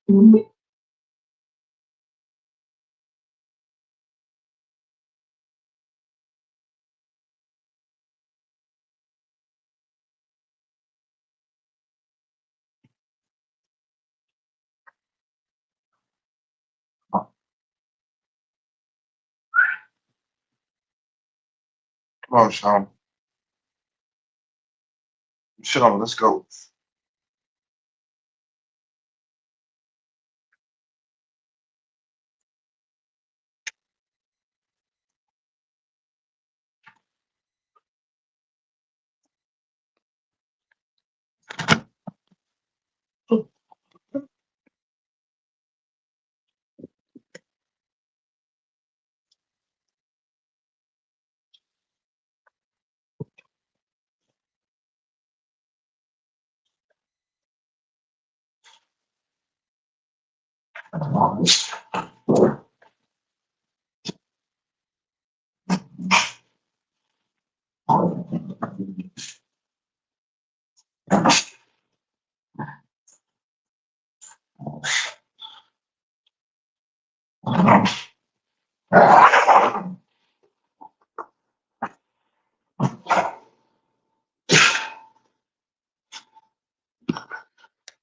Come on, Sean. Sean, let's go.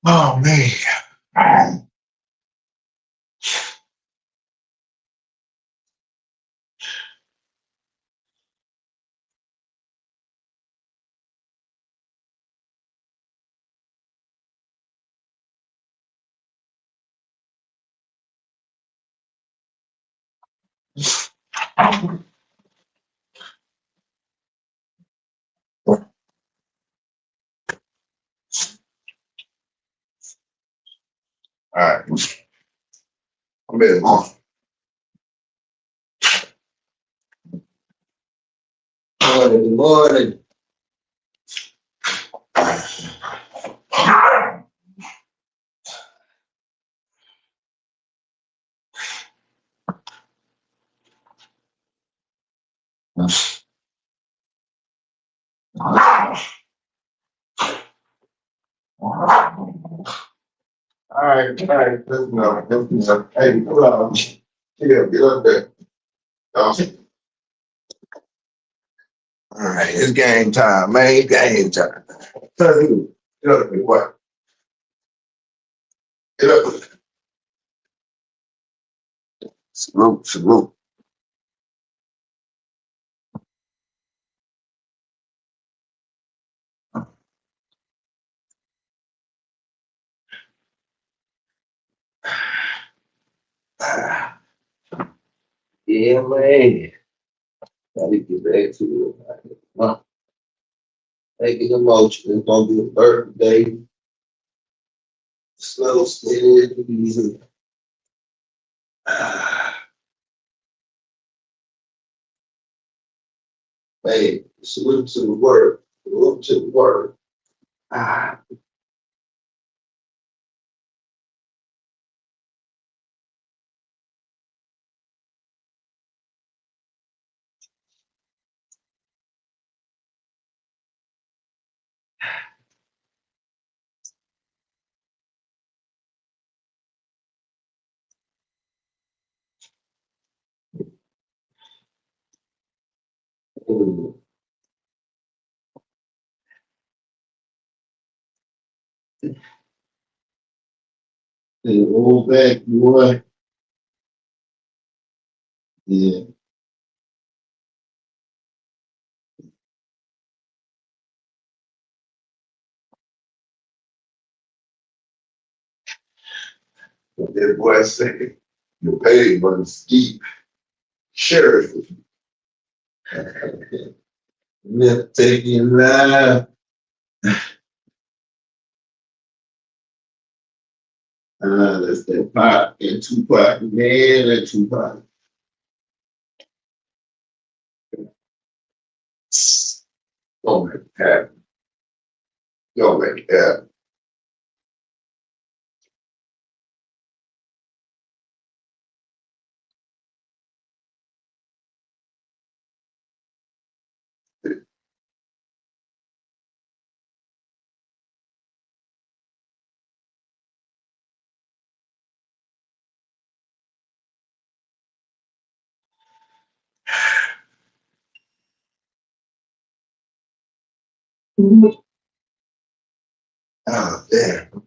Oh man. All right. I'm ready. Morning, morning. All right, listen up, listen up. Hey, pull up. Get up there. All right, it's game time, man. Game time. Tell you, get up there, what? Get up there. Salute, salute. Yeah, man. Gotta get back to it. Make it emotional. It's gonna be a birthday. Slow, steady, easy. Hey, salute to the word. Salute to the word. Ah, mm. The old back boy. Yeah. What that boy say? The pay was deep. Sheriff. Never taking life. That's that pot and Tupac, man, and Tupac. Don't make it happen. Don't make it happen. Oh, damn.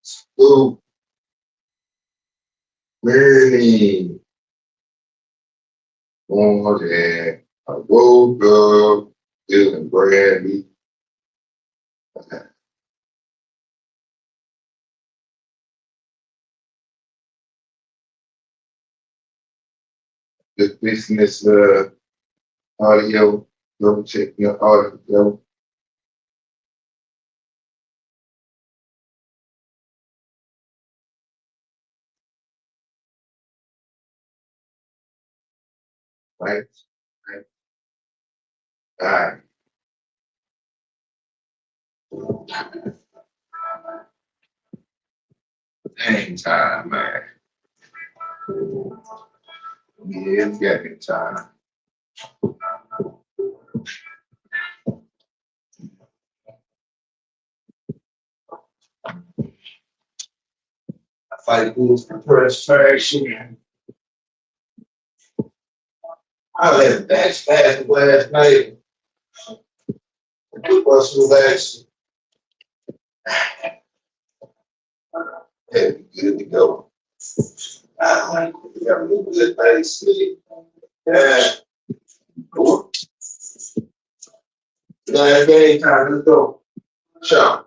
So, really, more than I woke up feeling brand new. Just business audio, double check your audio. Right? Right. All right. Dang time, man. Yeah, it's getting time. I fight bulls for frustration. I let that pass last night. It was relaxed. Had good to go. I like to have a good night's sleep. Yeah. Cool. Last game time, let's go. Sean.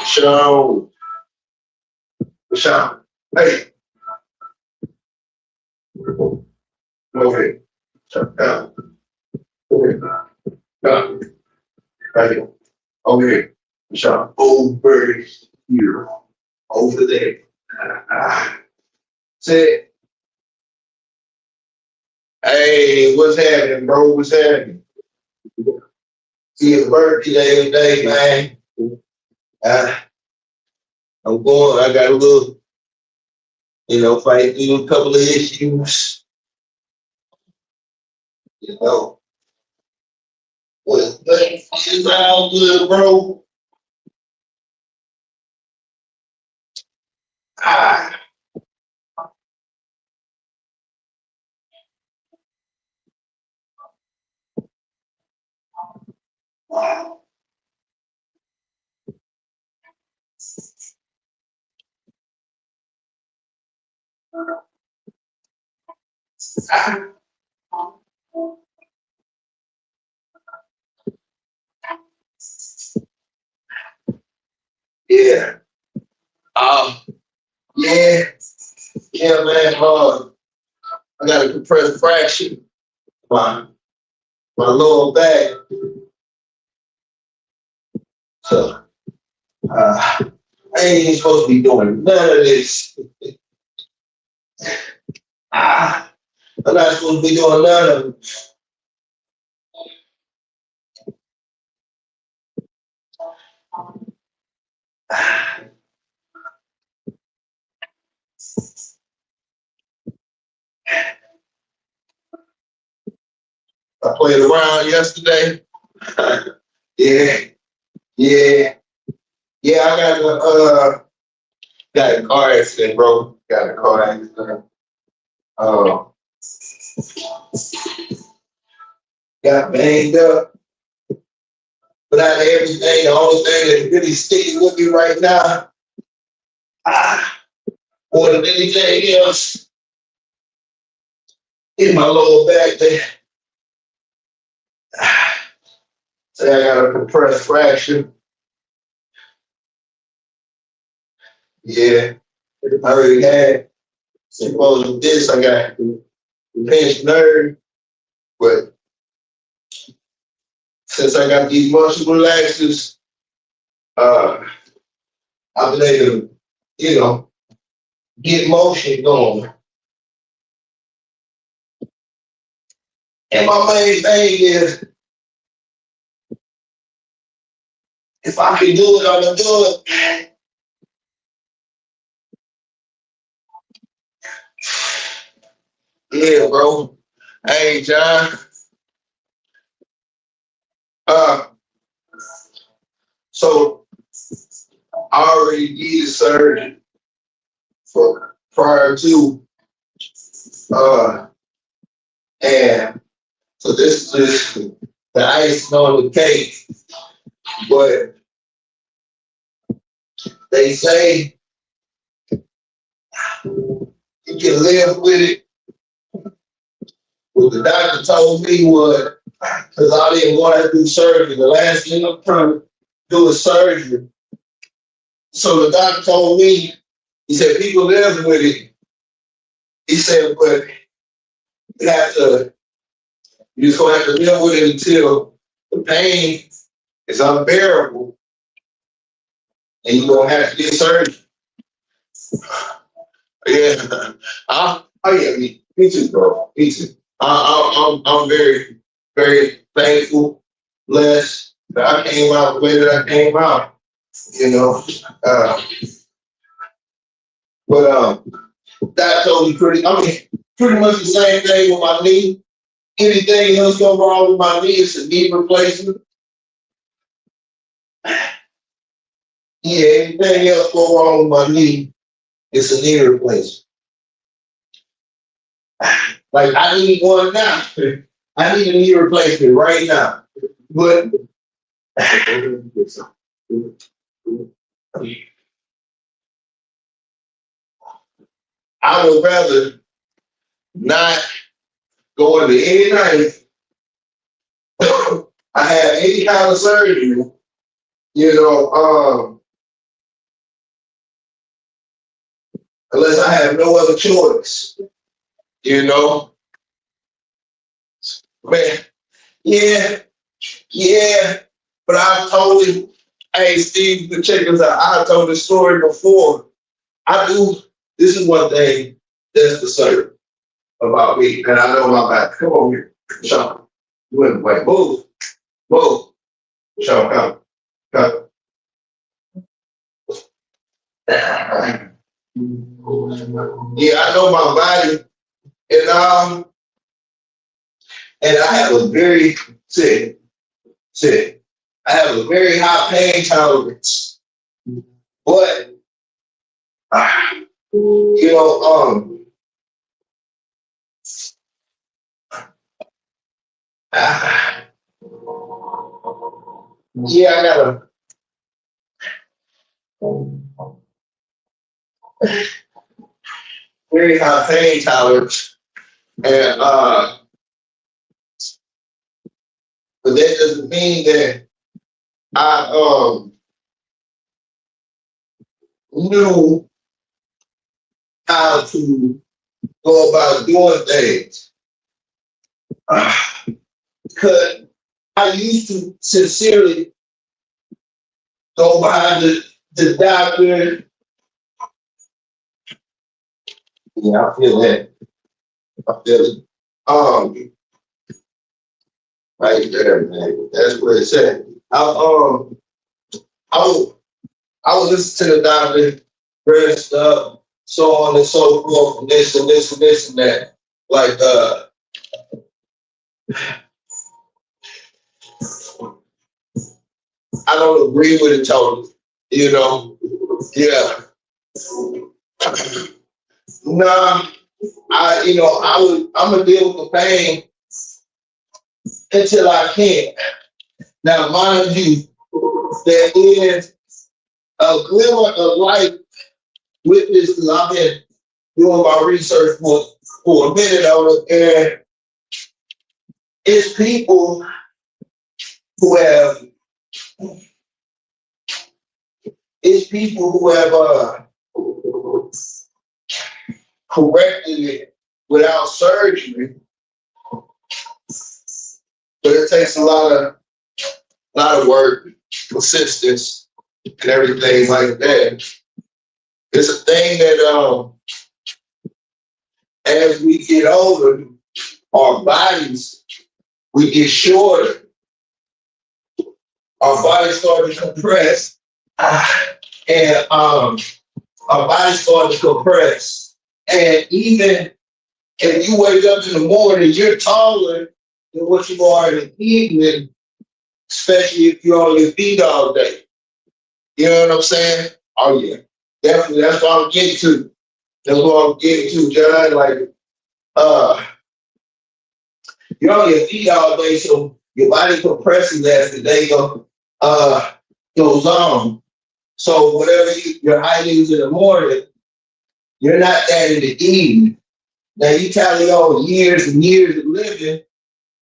Sean. Sean. Hey. Okay. Shut down. Okay. Down. Right here. Okay. Sean. Over here. Over there. Say, hey, what's happening, bro? What's happening? See your birthday today, man. Uh, I'm going, I got a little, fight through a couple of issues, you know. But it's all good, bro. Ah, yeah. Um, yeah, yeah, man. I got a compressed fracture. My my lower back. So I ain't even supposed to be doing none of this. Ah, I'm not supposed to be doing none of it. I played around yesterday. Yeah, yeah, yeah. I got a car accident, bro. Got a car accident. Uh, got banged up. But out of everything, the only thing that's really sticking with me right now, ah, more than anything else, is my lower back there. Ah, so I got a compressed fracture. Yeah, I already had. Supposed to this, I got pinched nerve, but since I got these muscle relaxers, uh, I've been able to, get motion going. And my main thing is, if I can do it, I'm gonna do it. Yeah, bro. Hey, John. Uh, so I already did surgery for prior to and so this is the icing on the cake. But they say you can live with it. What the doctor told me was, because I didn't want to do surgery. The last thing I'm trying to do is surgery. So the doctor told me, he said, people live with it. He said, but you just gonna have to live with it until the pain is unbearable and you're gonna have to get surgery. Yeah. Oh yeah, me too, bro. Me too. I'm very, very thankful, blessed that I came out the way that I came out. You know. But that told me pretty much the same thing with my knee. Anything else go wrong with my knee, it's a knee replacement. Yeah, anything else go wrong with my knee, it's a knee replacement. Like I need one now. I need a knee replacement right now. But I would rather not go into any night. I have any kind of surgery, you know, unless I have no other choice, you know. Man, yeah, but I told him, hey, Steve, the check us out. I told this story before. This is one thing that's for certain about me, and I know my back. Come on here, Sean. You wouldn't wait. Move. Sean, come. Yeah, I know my body, and I have a very I have a very high pain tolerance, but you know, yeah, I got a very high pain tolerance, and but that doesn't mean that I knew how to go about doing things. Because I used to sincerely go by the doctor. Yeah, I feel that. I feel it. Right there, man. That's what it said. I would listen to the doctor, rest up, so on and so forth, and this and this and this and that. Like I don't agree with it totally, you know. Yeah. Nah, I'm gonna deal with the pain until I can. Now, mind you, there is a glimmer of light with this because I've been doing my research for a minute on it, and it's people who have corrected it without surgery, but it takes a lot of work, persistence, and everything like that. It's a thing that as we get older, our bodies we get shorter. Our bodies start to compress, and our bodies start to compress. And even if you wake up in the morning, you're taller than what you are in the evening, especially if you're on your feet all day. You know what I'm saying? Oh yeah, definitely. That's what I'm getting to. That's what I'm getting to, John. Like, uh, you're on your feet all day, so your body compresses as the day goes on. So whatever your height is in the morning, you're not that in the evening. Now you tally on years and years of living,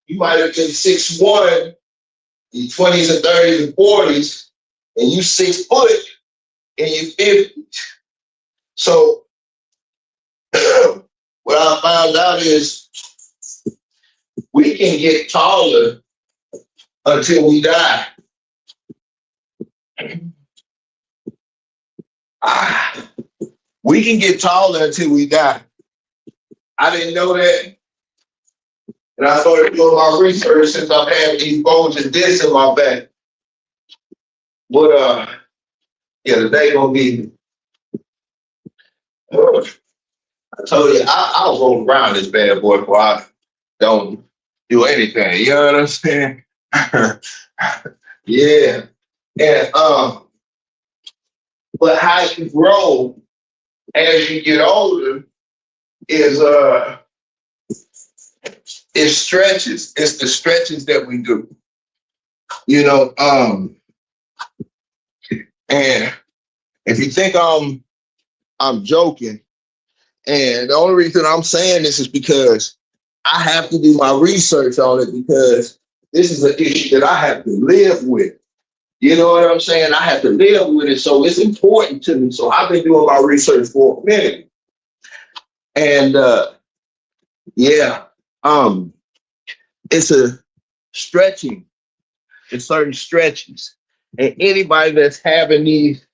you might have been 6'1", your 20s and 30s and 40s, and you 6 foot in your 50s. So what I found out is we can get taller until we die. We can get taller until we die. I didn't know that. And I started doing my research since I've had these bones and discs in my back. But yeah, today gonna be. I told you I'll roll around this bad boy before I don't do anything. You know what I'm saying? Yeah. And but how you grow as you get older is it stretches. It's the stretches that we do. You know, and if you think I'm joking, and the only reason I'm saying this is because I have to do my research on it because this is an issue that I have to live with. You know what I'm saying? I have to live with it, so it's important to me. So I've been doing my research for a minute, and yeah, it's a stretching. It's certain stretches, and anybody that's having these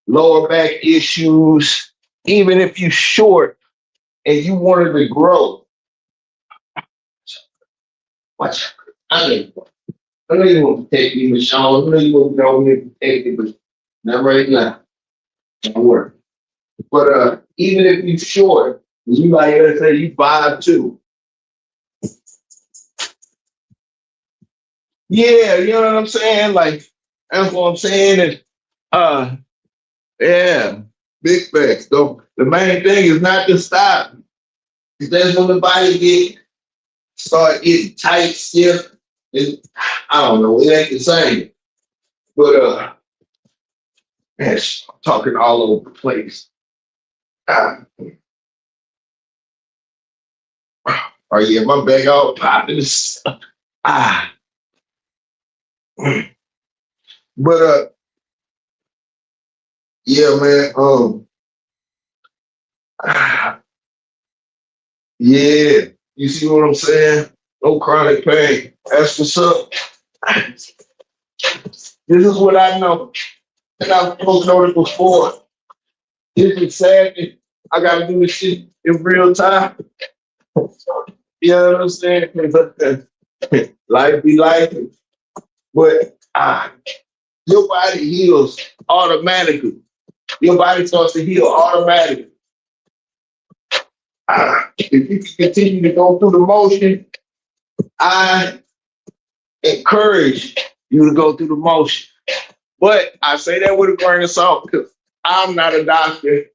lower back issues, even if you're short and you wanted to grow, watch. I know you want to take me, Michelle. I know you want to know me to take me, but not right now. Don't worry. But even if you're short, you might let's say you 5'2". Yeah, you know what I'm saying? Like that's what I'm saying. Is yeah, big facts. So the main thing is not to stop. Because that's when the body start getting tight, stiff. And I don't know, it ain't the same. But man, I'm talking all over the place. Oh yeah, my bag all popping. Ah, but yeah, man. Yeah, you see what I'm saying? No chronic pain. That's what's up. This is what I know, and I was supposed to know this before. This is sad. I gotta do this shit in real time. You know what I'm saying? Life be life, but your body heals automatically. Your body starts to heal automatically. If you can continue to go through the motion, I encourage you to go through the motion. But I say that with a grain of salt because I'm not a doctor,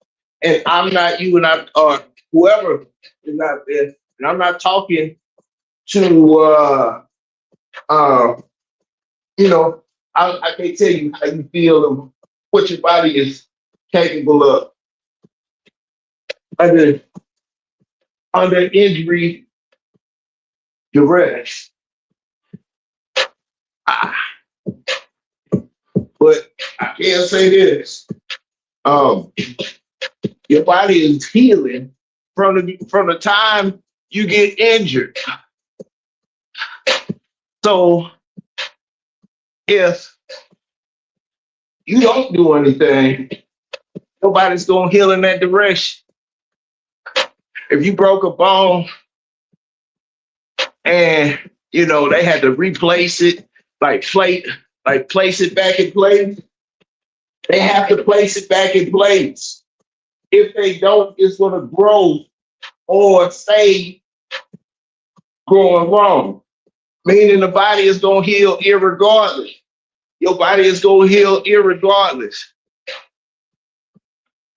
and I'm not you, and I or whoever is out there, and I'm not talking to you know, I can't tell you how you feel and what your body is capable of under injury duress. But I can say this: your body is healing from the time you get injured. So if you don't do anything, nobody's gonna heal in that direction. If you broke a bone and you know they had to replace it, place it back in place, they have to place it back in place. If they don't, it's gonna grow or stay growing wrong. Meaning the body is gonna heal irregardless. Your body is gonna heal irregardless.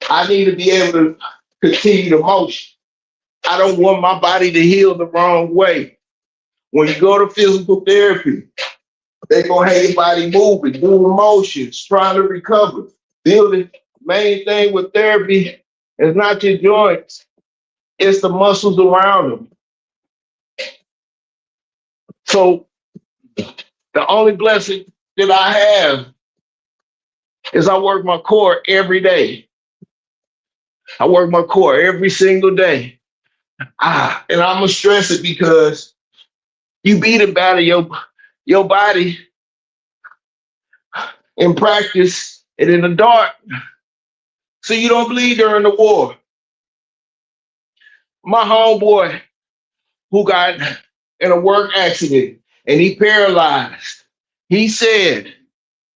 I need to be able to continue the motion. I don't want my body to heal the wrong way. When you go to physical therapy, they're gonna have your body moving, doing motions, trying to recover. Building. Main thing with therapy is not your joints, it's the muscles around them. So the only blessing that I have is I work my core every day. I work my core every single day. And I'm gonna stress it because you beat it better your body in practice and in the dark, so you don't bleed during the war. My homeboy who got in a work accident and he paralyzed, he said,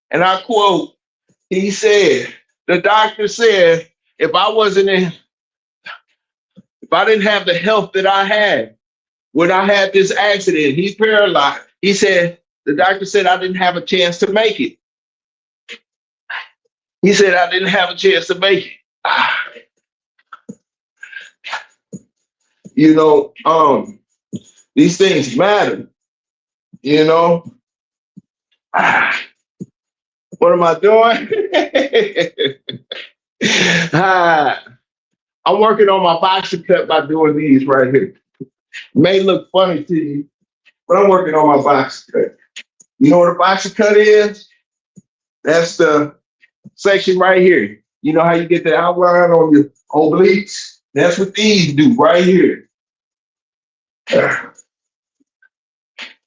and I quote, he said, the doctor said, if I didn't have the health that I had when I had this accident, he's paralyzed. He said, the doctor said I didn't have a chance to make it. He said I didn't have a chance to make it. You know, these things matter, you know. What am I doing? I'm working on my boxer cut by doing these right here. May look funny to you, but I'm working on my boxer cut. You know what a boxer cut is? That's the section right here. You know how you get the outline on your obliques? That's what these do right here.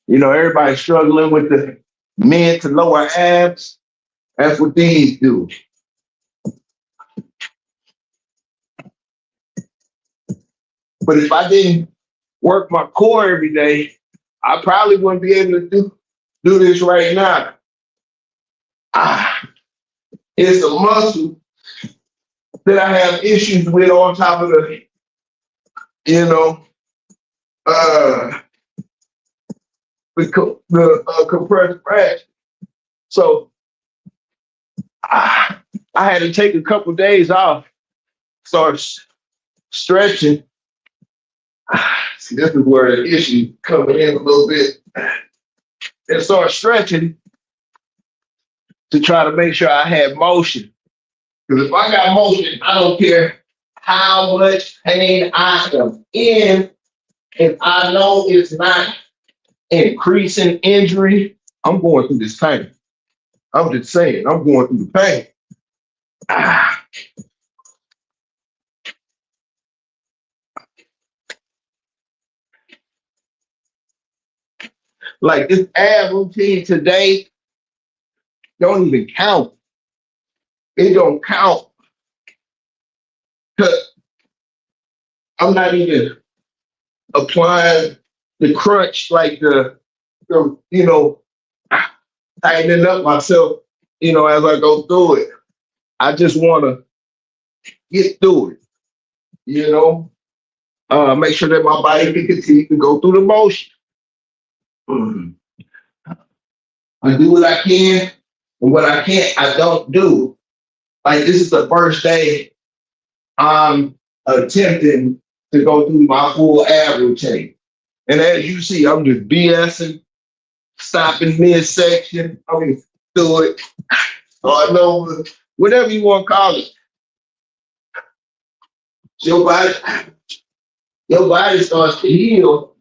You know, everybody's struggling with the mid to lower abs. That's what these do. But if I didn't work my core every day, I probably wouldn't be able to do this right now. It's a muscle that I have issues with on top of the, you know, the compressed fracture. So I had to take a couple days off, start stretching. See, this is where the issue coming in a little bit. And start stretching to try to make sure I had motion. Because if I got motion, I don't care how much pain I am in. If I know it's not increasing injury, I'm going through this pain. I'm just saying, I'm going through the pain. Like this ab routine today don't even count. It don't count. Because I'm not even applying the crunch, like the you know, tightening up myself, you know, as I go through it. I just want to get through it, you know, make sure that my body can continue to go through the motion. I do what I can, and what I can't, I don't do. Like this is the first day I'm attempting to go through my full ab routine. And as you see, I'm just BSing, stopping midsection. I mean, do it, starting over, whatever you want to call it. Your body starts to heal.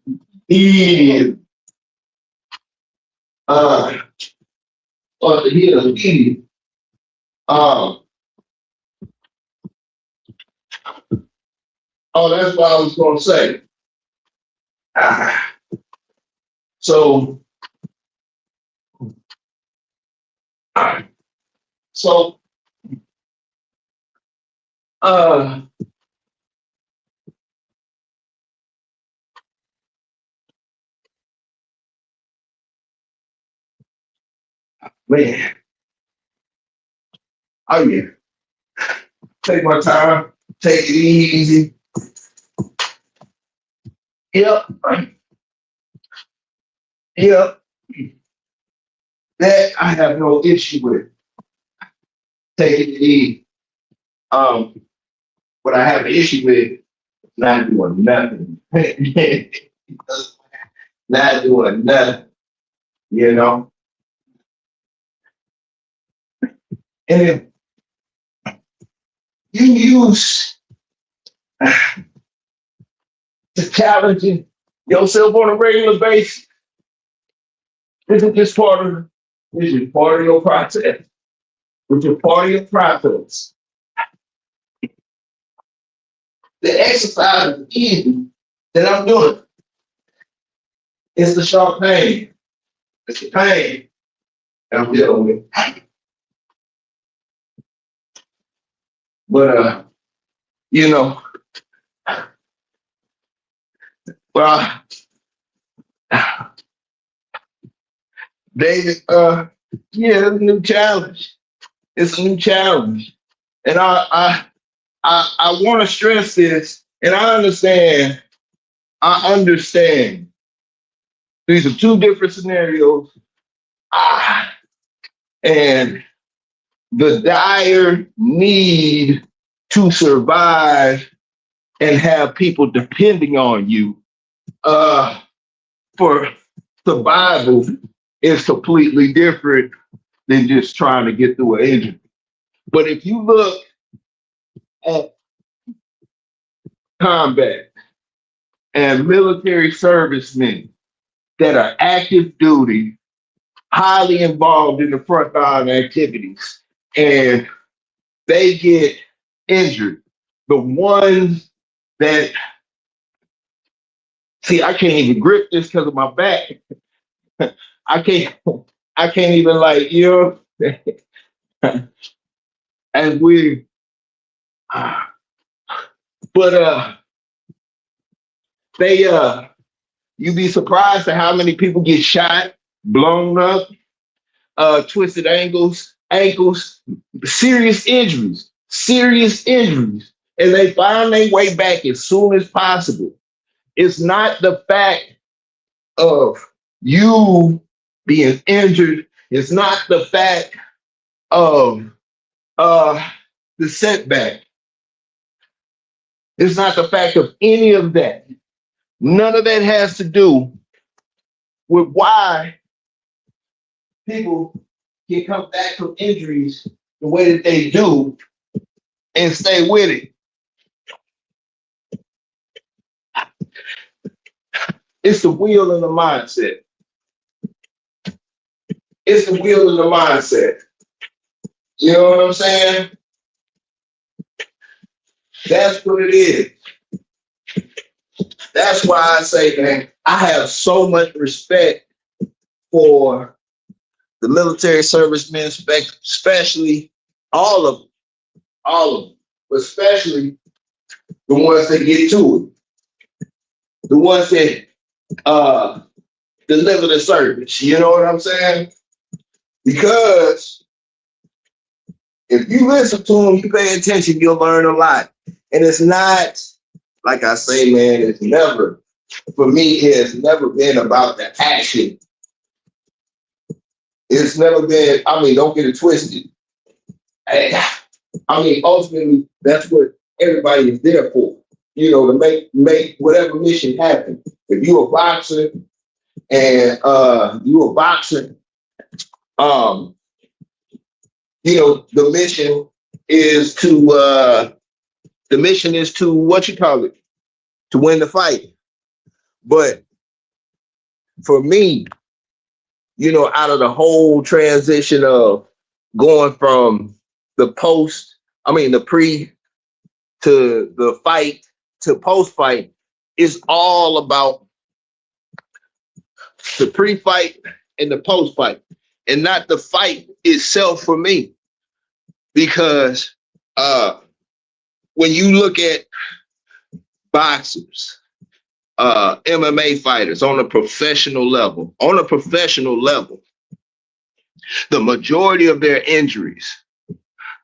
Starts to heal immediately. That's what I was going to say. So, man, oh yeah, take my time, take it easy. Yep. That I have no issue with. Take it easy. what I have an issue with, not doing nothing. Not doing nothing, you know. And if you use to challenging yourself on a regular basis, this is just this is part of your process. Which is part of your process. The exercise is easy that I'm doing. It's the sharp pain. It's the pain that I'm dealing with. But you know, well, David, yeah, it's a new challenge. It's a new challenge. And I want to stress this, and I understand. These are two different scenarios. And the dire need to survive and have people depending on you for survival is completely different than just trying to get through an injury. But if you look at combat and military servicemen that are active duty, highly involved in the front line activities, and they get injured, the ones that, see, I can't even grip this because of my back. I can't even, like, you know, as we, but they you'd be surprised at how many people get shot, blown up, twisted ankles, serious injuries, and they find their way back as soon as possible. It's not the fact of you being injured. It's not the fact of the setback. It's not the fact of any of that. None of that has to do with why people can come back from injuries the way that they do and stay with it. It's the will and the mindset. It's the will and the mindset. You know what I'm saying? That's what it is. That's why I say, man, I have so much respect for the military servicemen, especially all of them, but especially the ones that get to it, the ones that deliver the service. You know what I'm saying? Because if you listen to them, you pay attention, you'll learn a lot. And it's not, like I say, man, it's never, for me, it has never been about the action. It's never been, I mean, don't get it twisted. I mean, ultimately, that's what everybody is there for, you know, to make whatever mission happen. If you're a boxer and you know, the mission is to what you call it, to win the fight. But for me, you know, out of the whole transition of going from the pre to the fight to post fight, is all about the pre-fight and the post fight, and not the fight itself for me. Because when you look at boxers, MMA fighters on a professional level, the majority of their injuries,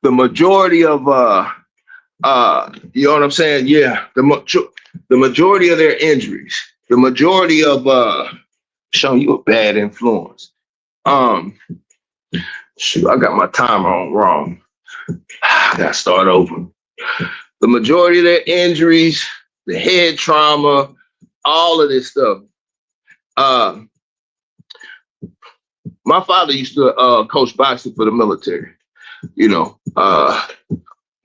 the majority of you know what I'm saying? Yeah, the majority of their injuries, the majority of showing you a bad influence. Shoot, I got my timer on wrong. I gotta start over. The majority of their injuries, the head trauma, all of this stuff. My father used to coach boxing for the military, you know,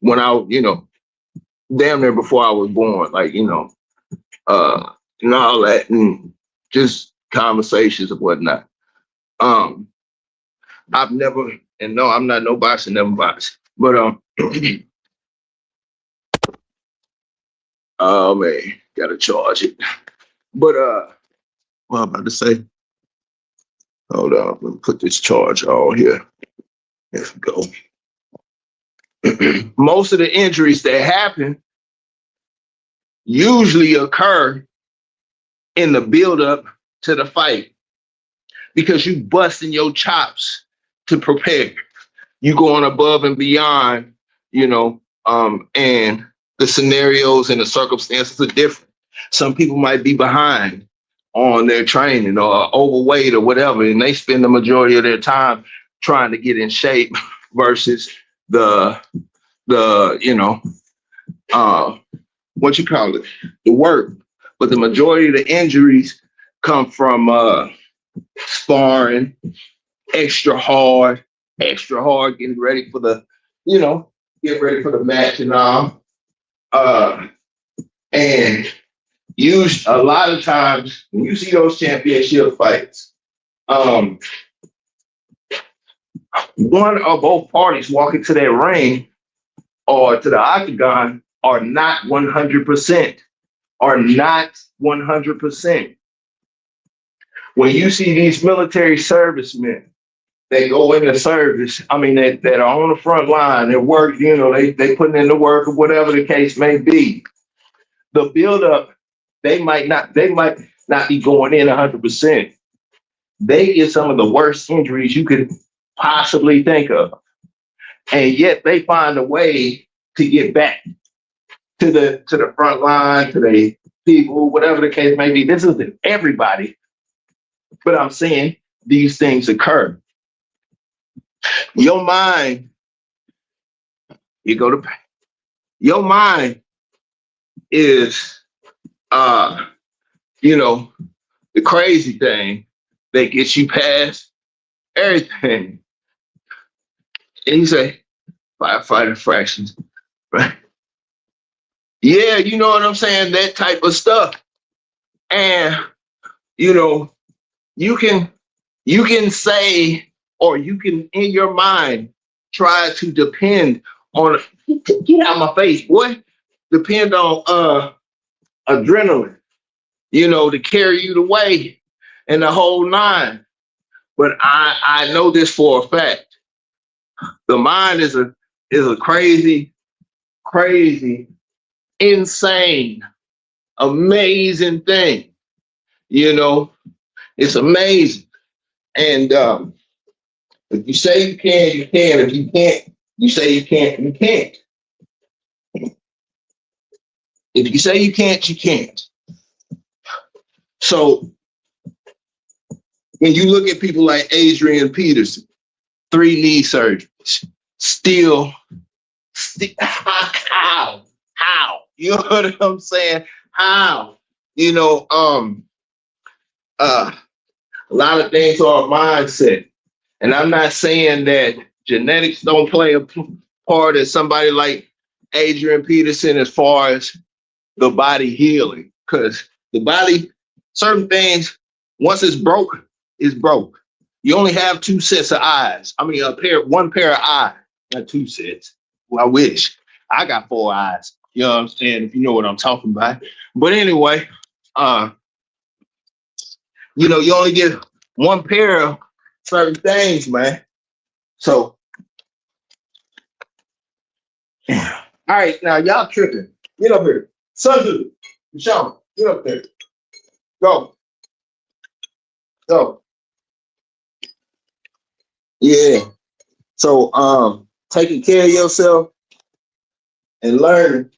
when damn near before I was born, like, and all that, and just conversations and whatnot. I've never, and no, I'm not no boxer, never boxed. But oh man, gotta charge it. But what I'm about to say, hold on, let me put this charge on here. There we go. Most of the injuries that happen usually occur in the build-up to the fight because you busting your chops to prepare. You going above and beyond, and the scenarios and the circumstances are different. Some people might be behind on their training or overweight or whatever, and they spend the majority of their time trying to get in shape versus the what you call it, the work. But the majority of the injuries come from sparring, extra hard, getting ready for the, get ready for the match and all. And a lot of times when you see those championship fights, one or both parties walking to that ring or to the octagon are not 100%. When you see these military servicemen, they go into service, that are on the front line, they work, they putting in the work or whatever the case may be. The buildup, they might not be going in 100%. They get some of the worst injuries you could possibly think of. And yet they find a way to get back to the front line, to the people, whatever the case may be. This isn't everybody, but I'm saying these things occur. Your mind, your mind is, the crazy thing that gets you past everything. And you say, firefighter fractions, right? Yeah, you know what I'm saying? That type of stuff. And, you can say, or you can, in your mind, try to depend on, get out of my face, boy, depend on adrenaline, to carry you the way and the whole nine. But I know this for a fact. The mind is a crazy, insane, amazing thing. It's amazing. And if you say you can, you can. If you can't, you say you can't, you can't. If you say you can't, you can't. So when you look at people like Adrian Peterson, 3 knee surgeries, still how? You know what I'm saying? How? A lot of things are a mindset. And I'm not saying that genetics don't play a part as somebody like Adrian Peterson as far as the body healing. Because the body, certain things, once it's broke, it's broke. You only have 2 sets of eyes. One pair of eyes, not 2 sets. Well, I wish. I got 4 eyes. You know what I'm saying? If you know what I'm talking about. But anyway, you only get 1 pair of certain things, man. So, all right, now y'all tripping. Get up here. Sundu, Michelle, get up there. Go. Yeah. So, taking care of yourself and learning.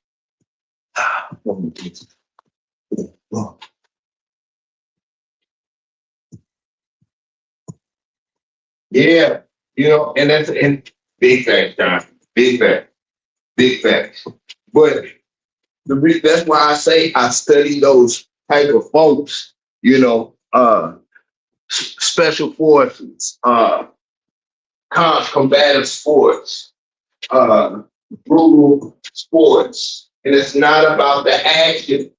Yeah, and that's big facts, John. Big facts. But that's why I say I study those type of folks, you know, special forces, combative sports, uh, brutal sports. And it's not about the action.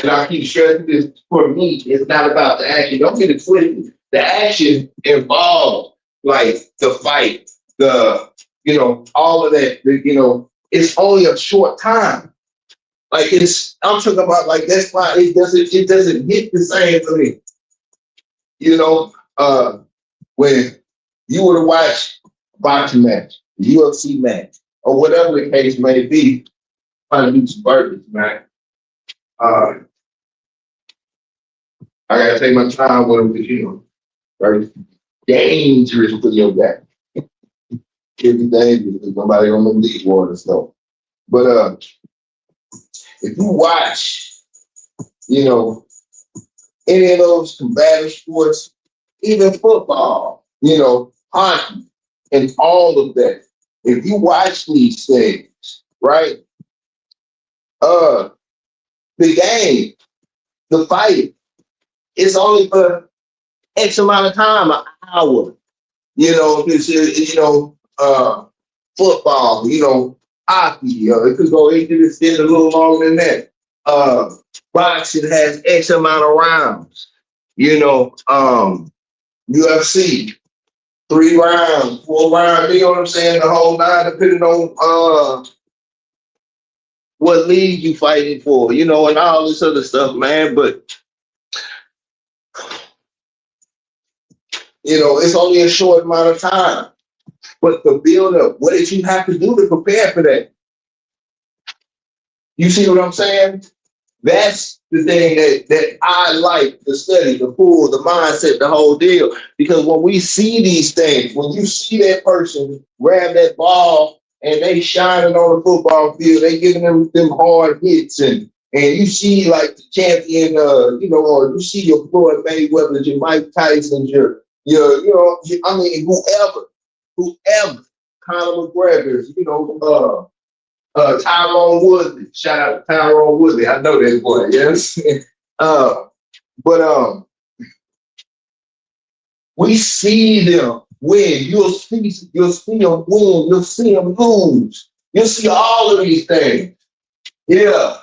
And I keep stressing this, for me, it's not about the action. Don't get it twisted. The action involved, like the fight, all of that, it's only a short time. Like I'm talking about, like, that's why it doesn't hit the same for me. When you were to watch a boxing match, a UFC match, or whatever the case may be, trying to do some burpees, man. I gotta take my time with them because very dangerous for your back. It be dangerous because nobody on the league water stuff. But if you watch, any of those combative sports, even football, hockey, and all of that, if you watch these things, right? The game, the fight, it's only for X amount of time, an hour. Football, hockey, it could go extend a little longer than that. Boxing has X amount of rounds. UFC, 3 rounds, 4 rounds, you know what I'm saying? The whole 9, depending on what league you fighting for, and all this other stuff, man. But it's only a short amount of time. But the build up, what did you have to do to prepare for that? You see what I'm saying? That's the thing that I like to study, the pool, the mindset, the whole deal. Because when we see these things, when you see that person grab that ball and they shining on the football field, they giving them hard hits, and you see like the champion, or you see your Floyd Mayweather, your Mike Tyson, whoever, Conor McGregor, Tyrone Woodley. Shout out to Tyrone Woodley. I know that boy, yes. But we see them win. You'll see them win. You'll see them lose. You'll see all of these things. Yeah.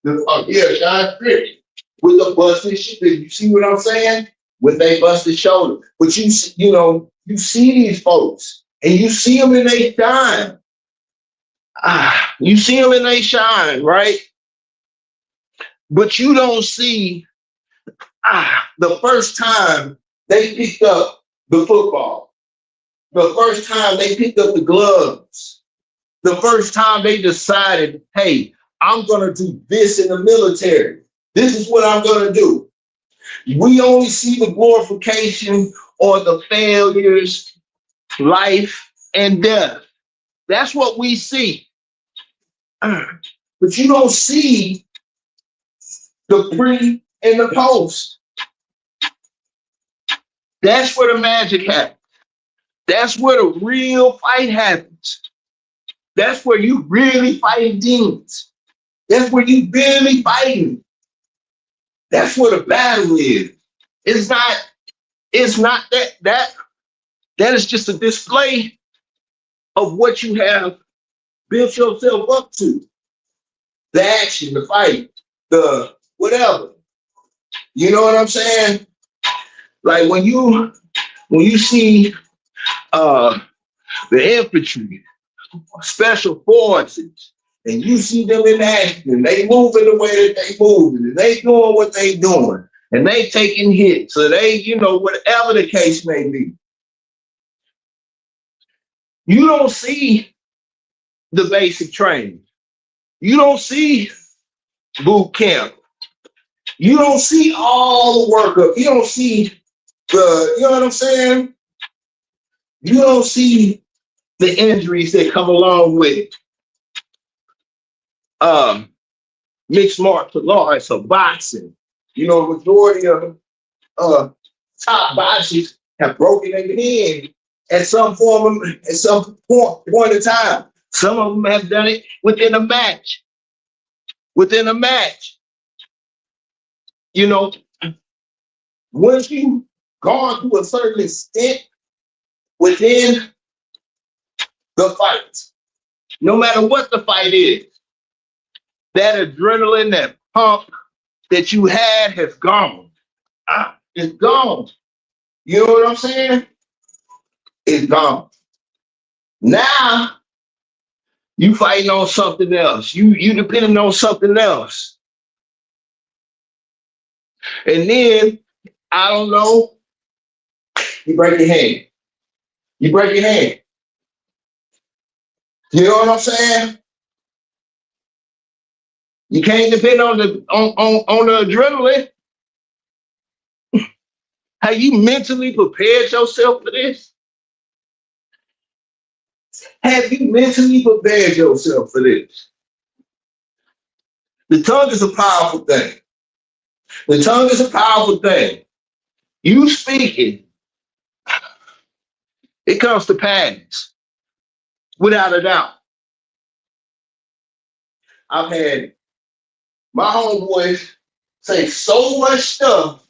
Sean Cricket with the busted shoulder. You see what I'm saying? With they busted shoulder. But you see these folks, and you see them in their shine. You see them in they shine, right? But you don't see the first time they picked up the football, the first time they picked up the gloves, the first time they decided, hey, I'm going to do this in the military. This is what I'm going to do. We only see the glorification or the failures, life, and death. That's what we see. But you don't see the pre and the post. That's where the magic happens. That's where the real fight happens. That's where you really fight demons. That's where you really fighting. That's where the battle is. It's not that is just a display of what you have built yourself up to. The action, the fight, the whatever. You know what I'm saying? Like when you see the infantry, special forces, and you see them in action, they moving the way that they moving, and they doing what they doing, and they taking hits, so they, whatever the case may be. You don't see the basic training. You don't see boot camp. You don't see all the workup. You don't see you know what I'm saying? You don't see the injuries that come along with mixed martial arts or boxing. Majority of top boxers have broken their hand at some point in time. Some of them have done it within a match. within a match. You know, once you gone to a certain extent within the fight, no matter what the fight is, that adrenaline, that pump that you had has gone. It's gone. You know what I'm saying? It's gone. Now you fighting on something else. You depending on something else. And then, I don't know, you break your hand. You break your hand. You know what I'm saying? You can't depend on the adrenaline. Have you mentally prepared yourself for this? Have you mentally prepared yourself for this? The tongue is a powerful thing. The tongue is a powerful thing. You speaking, it comes to pass, without a doubt. I've had my homeboys say so much stuff.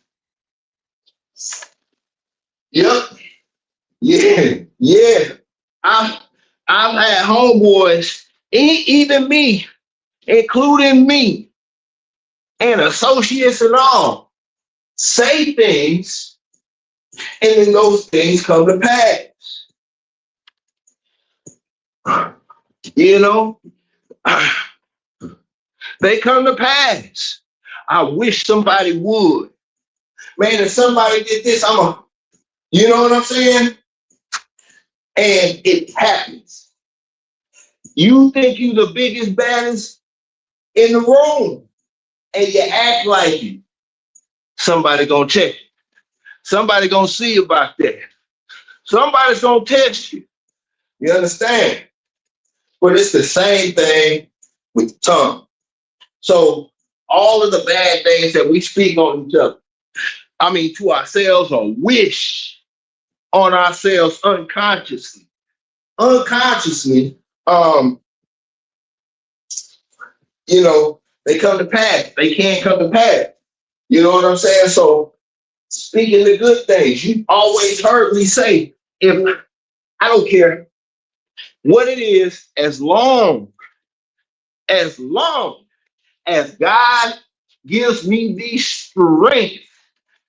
Yep. Yeah. I've had homeboys, even me, including me, and associates and all, say things, and then those things come to pass. You know, they come to pass. I wish somebody would. Man, if somebody did this, you know what I'm saying? And it happens. You think you the biggest, baddest in the room, and you act like you. Somebody gonna check you. Somebody gonna see about that. Somebody's gonna test you. You understand? But it's the same thing with the tongue. So all of the bad things that we speak on each other, to ourselves, or wish on ourselves unconsciously. They come to pass. They can't come to pass. You know what I'm saying? So speaking the good things, you always heard me say, I don't care what it is, as long as God gives me the strength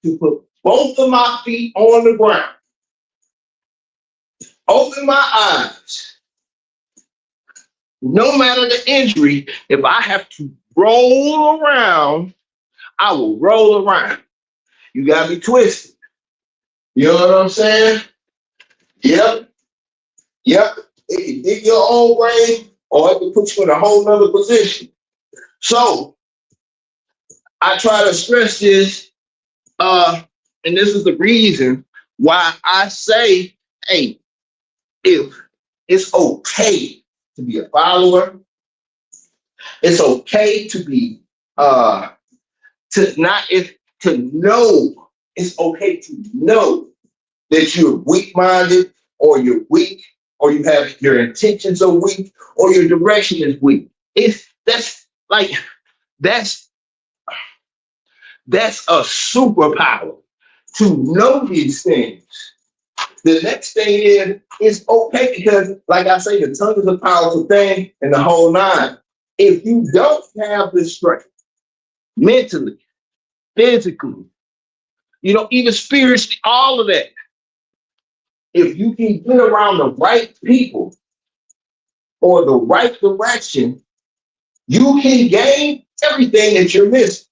to put both of my feet on the ground, open my eyes, no matter the injury, if I have to roll around, I will roll around. You got to be twisted. You know what I'm saying? Yep. It can dig your own grave, or it can put you in a whole nother position. So I try to stress this, and this is the reason why I say, hey, if it's okay to be a follower, it's okay to be it's okay to know that you're weak-minded, or you're weak, or you have your intentions are weak, or your direction is weak. That's a superpower to know these things. The next thing is, it's okay, because, like I say, the tongue is a powerful thing, and the whole nine. If you don't have the strength, mentally, physically, even spiritually, all of that, if you can get around the right people or the right direction, you can gain everything that you're missing.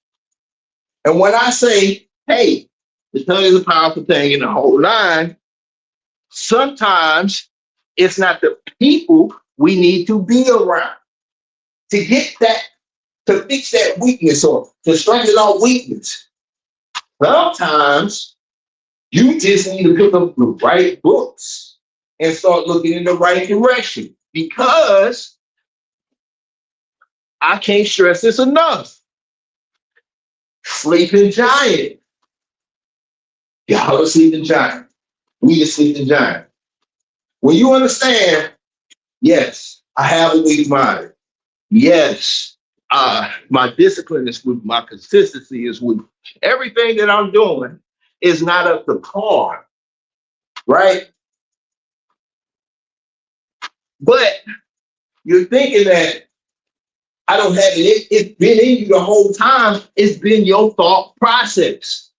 And when I say, hey, the tongue is a powerful thing in the whole nine, sometimes it's not the people we need to be around to get that, to fix that weakness, or to strengthen our weakness. Sometimes you just need to pick up the right books and start looking in the right direction, because I can't stress this enough. Sleeping giant. Y'all are sleeping giant. We are sleeping giant. When you understand, yes, I have a weak mind. Yes, My discipline is weak. My consistency is weak. Everything that I'm doing is not up to par, right? But you're thinking that I don't have it. It's been in you the whole time. It's been your thought process.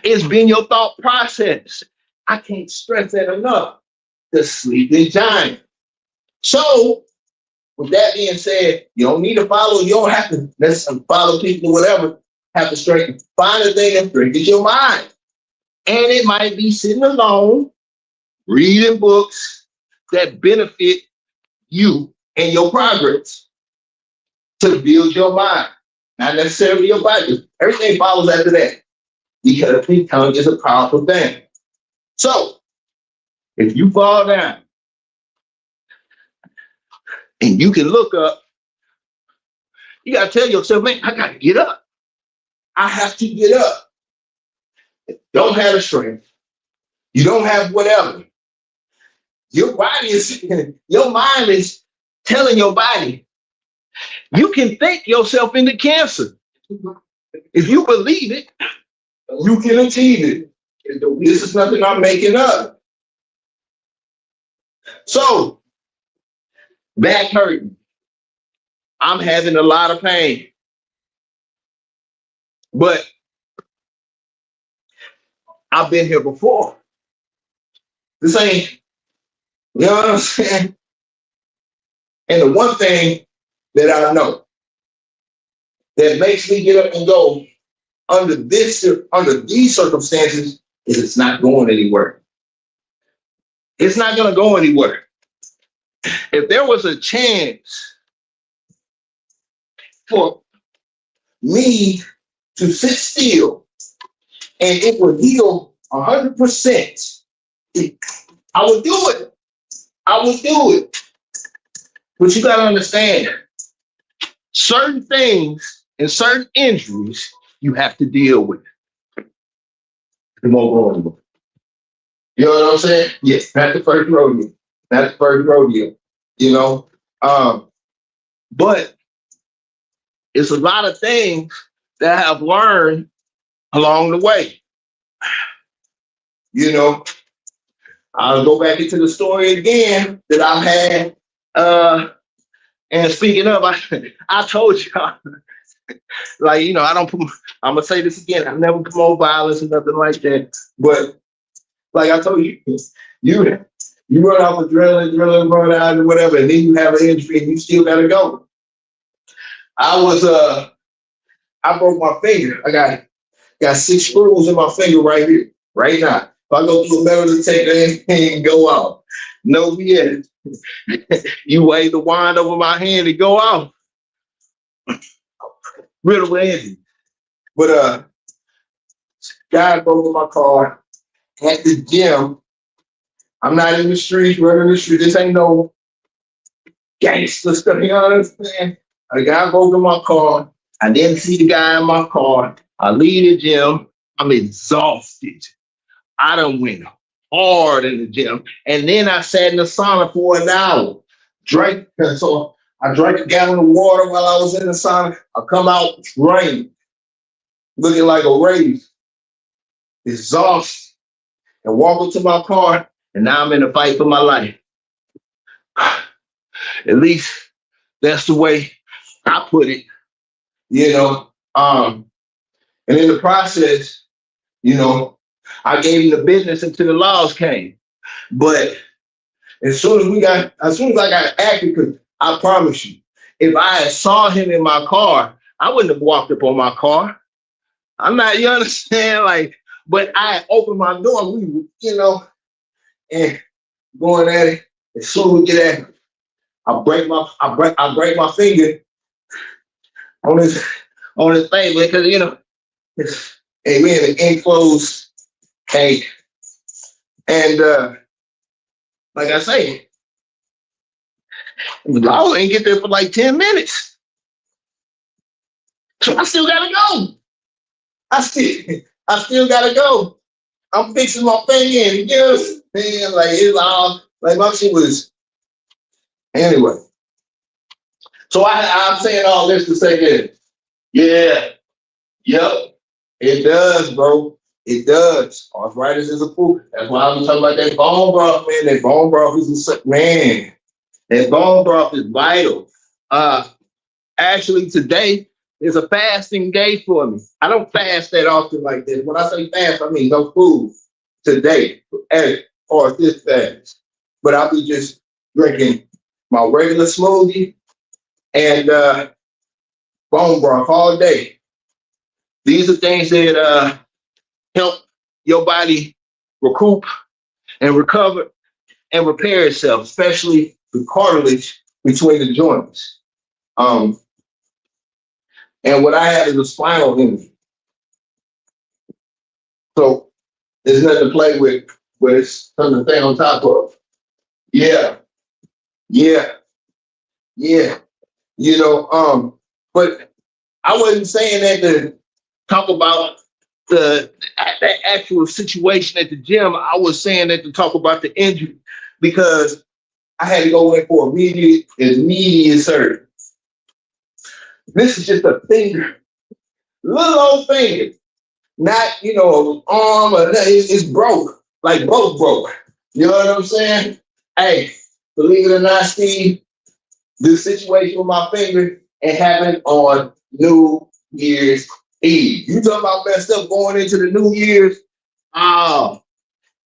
It's been your thought process. I can't stress that enough. The sleeping giant. So, with that being said, you don't need to follow. You don't have to necessarily follow people or whatever. Have to straighten. Find a thing that strengthens your mind. And it might be sitting alone, reading books that benefit you and your progress to build your mind, not necessarily your body. Everything follows after that because the tongue is a powerful thing. So, if you fall down and you can look up, you got to tell yourself, man, I got to get up. I have to get up. Don't have the strength. You don't have whatever. Your body is, your mind is telling your body, you can think yourself into cancer. If you believe it, you can achieve it. This is nothing I'm making up. So, back hurting. I'm having a lot of pain. But I've been here before. This ain't, you know what I'm saying? And the one thing that I know that makes me get up and go under these circumstances is it's not going anywhere. It's not going to go anywhere. If there was a chance for me to sit still and it would heal 100%, I would do it. I would do it. But you got to understand, certain things and certain injuries you have to deal with. It won't go anywhere. You know what I'm saying? Yes, not the first rodeo. Not the first rodeo. You know? But it's a lot of things that I've learned along the way. You know, I'll go back into the story again that I've had. And speaking of, I told y'all, like, you know, I'm going to say this again. I never promote violence or nothing like that. But like I told you, you run off adrenaline, run out and whatever, and then you have an injury and you still got to go. I broke my finger. I got 6 screws in my finger right here, right now. If I go through a metal detector, anything go off. No BS. You wave the wand over my hand and go off. Riddle with Andy. But guy broke my car at the gym. I'm not in the streets, running the street. This ain't no gangster stuff. You understand? A guy broke my car. I didn't see the guy in my car. I leave the gym. I'm exhausted. I done went hard in the gym. And then I sat in the sauna for an hour. So I drank a gallon of water while I was in the sauna. I come out drained, looking like a race, exhausted, and walk up to my car, and now I'm in a fight for my life. At least that's the way I put it, you know. And in the process, you know, I gave him the business until the laws came. But as soon as I got active, because I promise you, if I had saw him in my car, I wouldn't have walked up on my car. I'm not, you understand? Like, but I opened my door, we, you know, and going at it. As soon as we get at it, I break my finger on this thing, because you know, and we in an enclosed cage. And like I say, I ain't get there for like 10 minutes. So I still gotta go. I still gotta go. I'm fixing my thing in, you know, man, like it's all like my shit was anyway. So I'm saying all this to say this. Yeah, yep, it does, bro. It does. Arthritis is a fool. That's why I'm talking about that bone broth, man. That bone broth is man. That bone broth is vital. Uh, Actually, today is a fasting day for me. I don't fast that often like this. When I say fast, I mean no food today, as far as this fast. But I'll be just drinking my regular smoothie and bone broth all day. These are things that help your body recoup and recover and repair itself, especially the cartilage between the joints. Um, and what I have is a spinal injury. So there's nothing to play with, but it's something to stay on top of. Yeah, yeah, yeah. But I wasn't saying that to talk about that actual situation at the gym. I was saying that to talk about the injury because I had to go in for immediate surgery. This is just a finger, little old finger, not arm or it's broke, like both broke. You know what I'm saying? Hey, believe it or not, Steve, this situation with my finger, it happened on New Year's Eve. You talking about messed up going into the New Year's? Oh,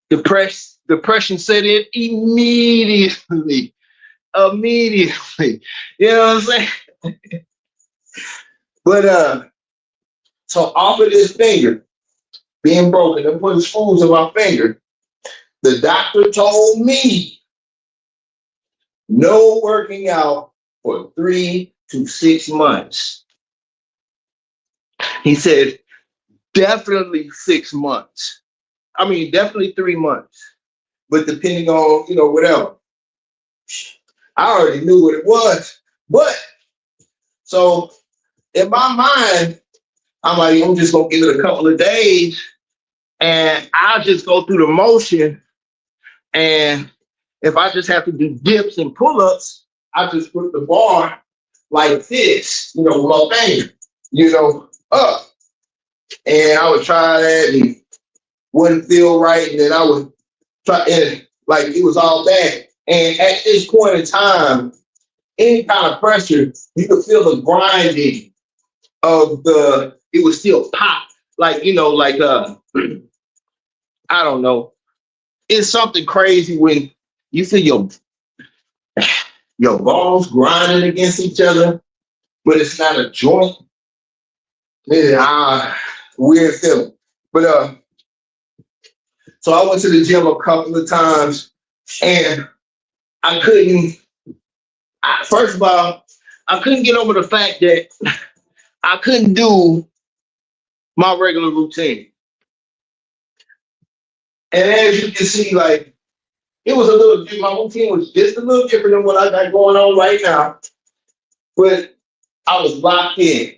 depression set in immediately. Immediately. You know what I'm saying? But so off of this finger being broken and putting screws in my finger, the doctor told me no working out for 3 to 6 months. He said, definitely 6 months. I mean, definitely 3 months. But depending on, whatever. I already knew what it was. But so in my mind, I'm like, I'm just gonna give it a couple of days and I'll just go through the motion. And if I just have to do dips and pull-ups, I just put the bar like this, with my finger, up. And I would try that and wouldn't feel right. And then I would try, and like it was all bad. And at this point in time, any kind of pressure, you could feel the grinding of it was still pop. Like, I don't know. It's something crazy when you feel your bones grinding against each other, but it's not a joint. It's weird feeling. But so I went to the gym a couple of times and I couldn't, first of all, I couldn't get over the fact that I couldn't do my regular routine. And as you can see, like, it was a little different. My routine was just a little different than what I got going on right now. But I was locked in.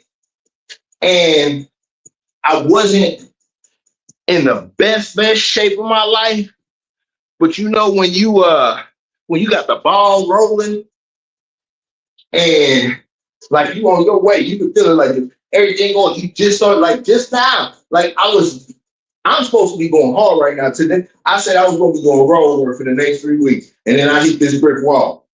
And I wasn't in the best shape of my life. But when you got the ball rolling and like you on your way, you can feel it like everything going. You just started like just now. Like I'm supposed to be going hard right now. Today, I said I was going to be going roller for the next 3 weeks, and then I hit this brick wall.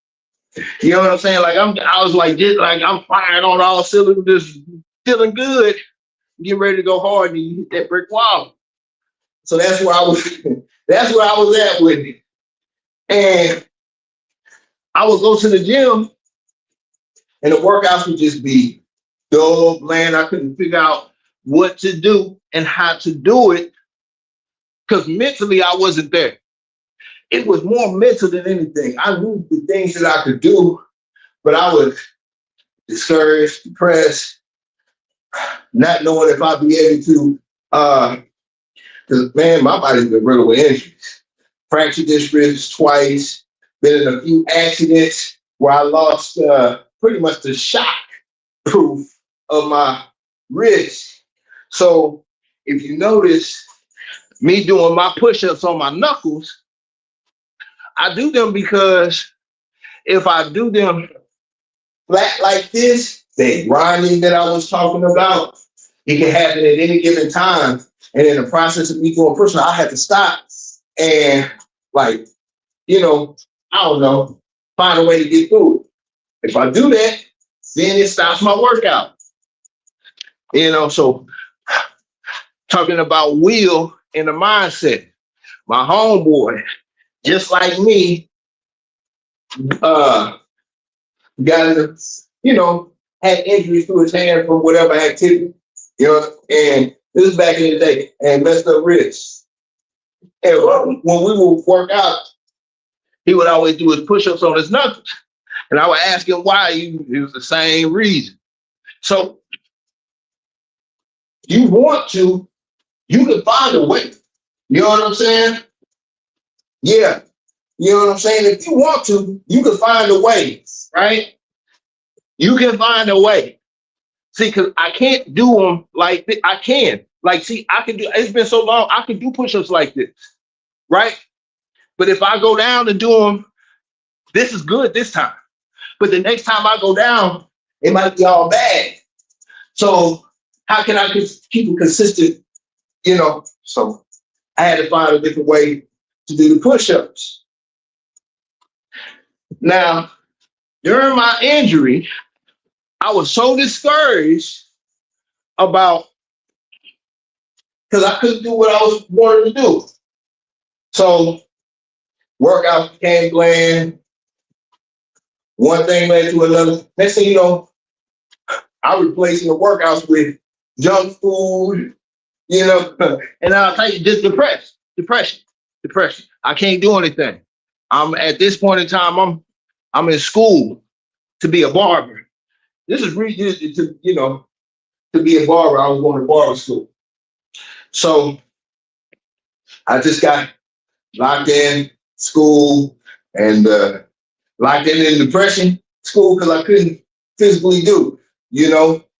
You know what I'm saying? Like I was like just like I'm firing on all cylinders, feeling good, getting ready to go hard, and you hit that brick wall. So that's where I was. That's where I was at with it, and I would go to the gym, and the workouts would just be dull, bland. I couldn't figure out what to do and how to do it. Because mentally, I wasn't there. It was more mental than anything. I knew the things that I could do, but I was discouraged, depressed, not knowing if I'd be able to. Because, man, my body's been riddled with injuries. Fractured this wrist twice, been in a few accidents where I lost pretty much the shock proof of my wrist. So if you notice, me doing my push-ups on my knuckles, I do them because if I do them flat like this, that grinding that I was talking about, it can happen at any given time. And in the process of me going personal, I had to stop and like, you know, I don't know, find a way to get through it. If I do that, then it stops my workout. So talking about will and the mindset, my homeboy, just like me, got had injuries to his hand from whatever activity, and this is back in the day, and messed up wrists. And when we would work out, he would always do his push-ups on his knuckles. And I would ask him why. It was the same reason. So you want to, you can find a way. You know what I'm saying? Yeah. You know what I'm saying? If you want to, you can find a way, right? You can find a way. See, because I can't do them like this. I can. Like, see, I can do, it's been so long, I can do push-ups like this, right? But if I go down and do them, this is good this time. But the next time I go down, it might be all bad. So how can I keep it consistent? So I had to find a different way to do the push-ups. Now, during my injury, I was so discouraged about, because I couldn't do what I was wanting to do. So workouts became bland. One thing led to another. Next thing you know, I'm replacing the workouts with junk food, and I'll tell you, just depression. I can't do anything. I'm at this point in time, I'm in school to be a barber. This is to be a barber. I was going to barber school. So I just got locked in school and locked in depression school because I couldn't physically do,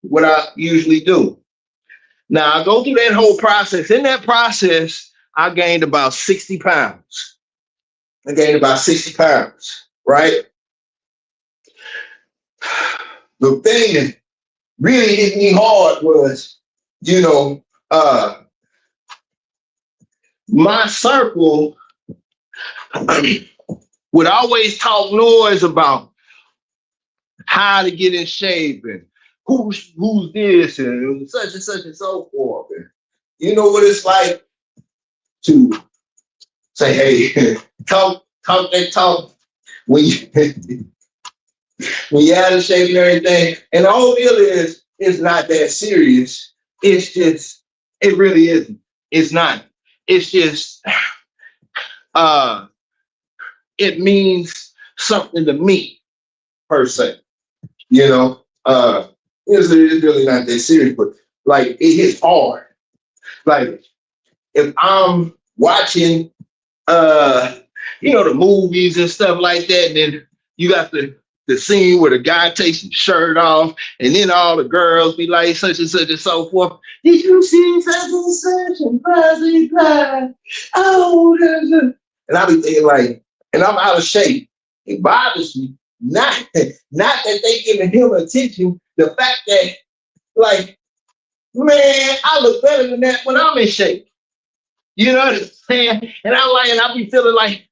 what I usually do. Now I go through that whole process. In that process, I gained about 60 pounds. Right? The thing that really hit me hard was, my circle would always talk noise about how to get in shape and who's this and such and so forth. And you know what it's like to say, hey, talk that talk when you're out of shape and everything. And the whole deal is, it's not that serious. It's just, it really isn't. It's not. It's just, it means something to me, per se. It's really not that serious, but like it hits hard. Like if I'm watching, the movies and stuff like that, and then you got the scene where the guy takes his shirt off, and then all the girls be like such and such and so forth. Did you see such and such and blah? Oh, and I be thinking like, and I'm out of shape. It bothers me. Not that they giving him attention. The fact that, like, man, I look better than that when I'm in shape. You know what I'm saying? And I be feeling like,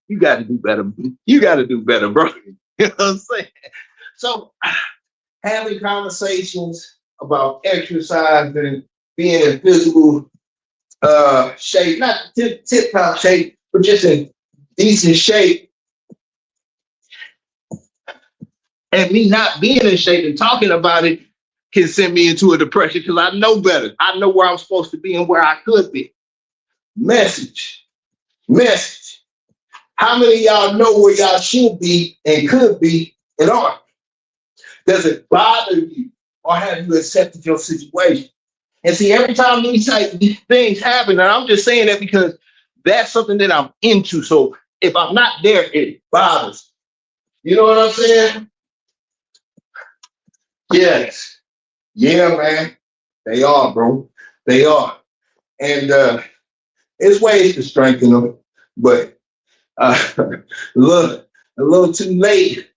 you got to do better. You got to do better, bro. You know what I'm saying? So having conversations about exercise and being in physical shape, not tip-top shape, but just in decent shape, and me not being in shape and talking about it can send me into a depression because I know better. I know where I'm supposed to be and where I could be. Message. How many of y'all know where y'all should be and could be and aren't? Does it bother you, or have you accepted your situation? And see, every time these things happen, and I'm just saying that because that's something that I'm into. So if I'm not there, it bothers me. You know what I'm saying? Yes. Yeah, man. They are, bro. They are. And there's ways to strengthen them, but look, a little too late.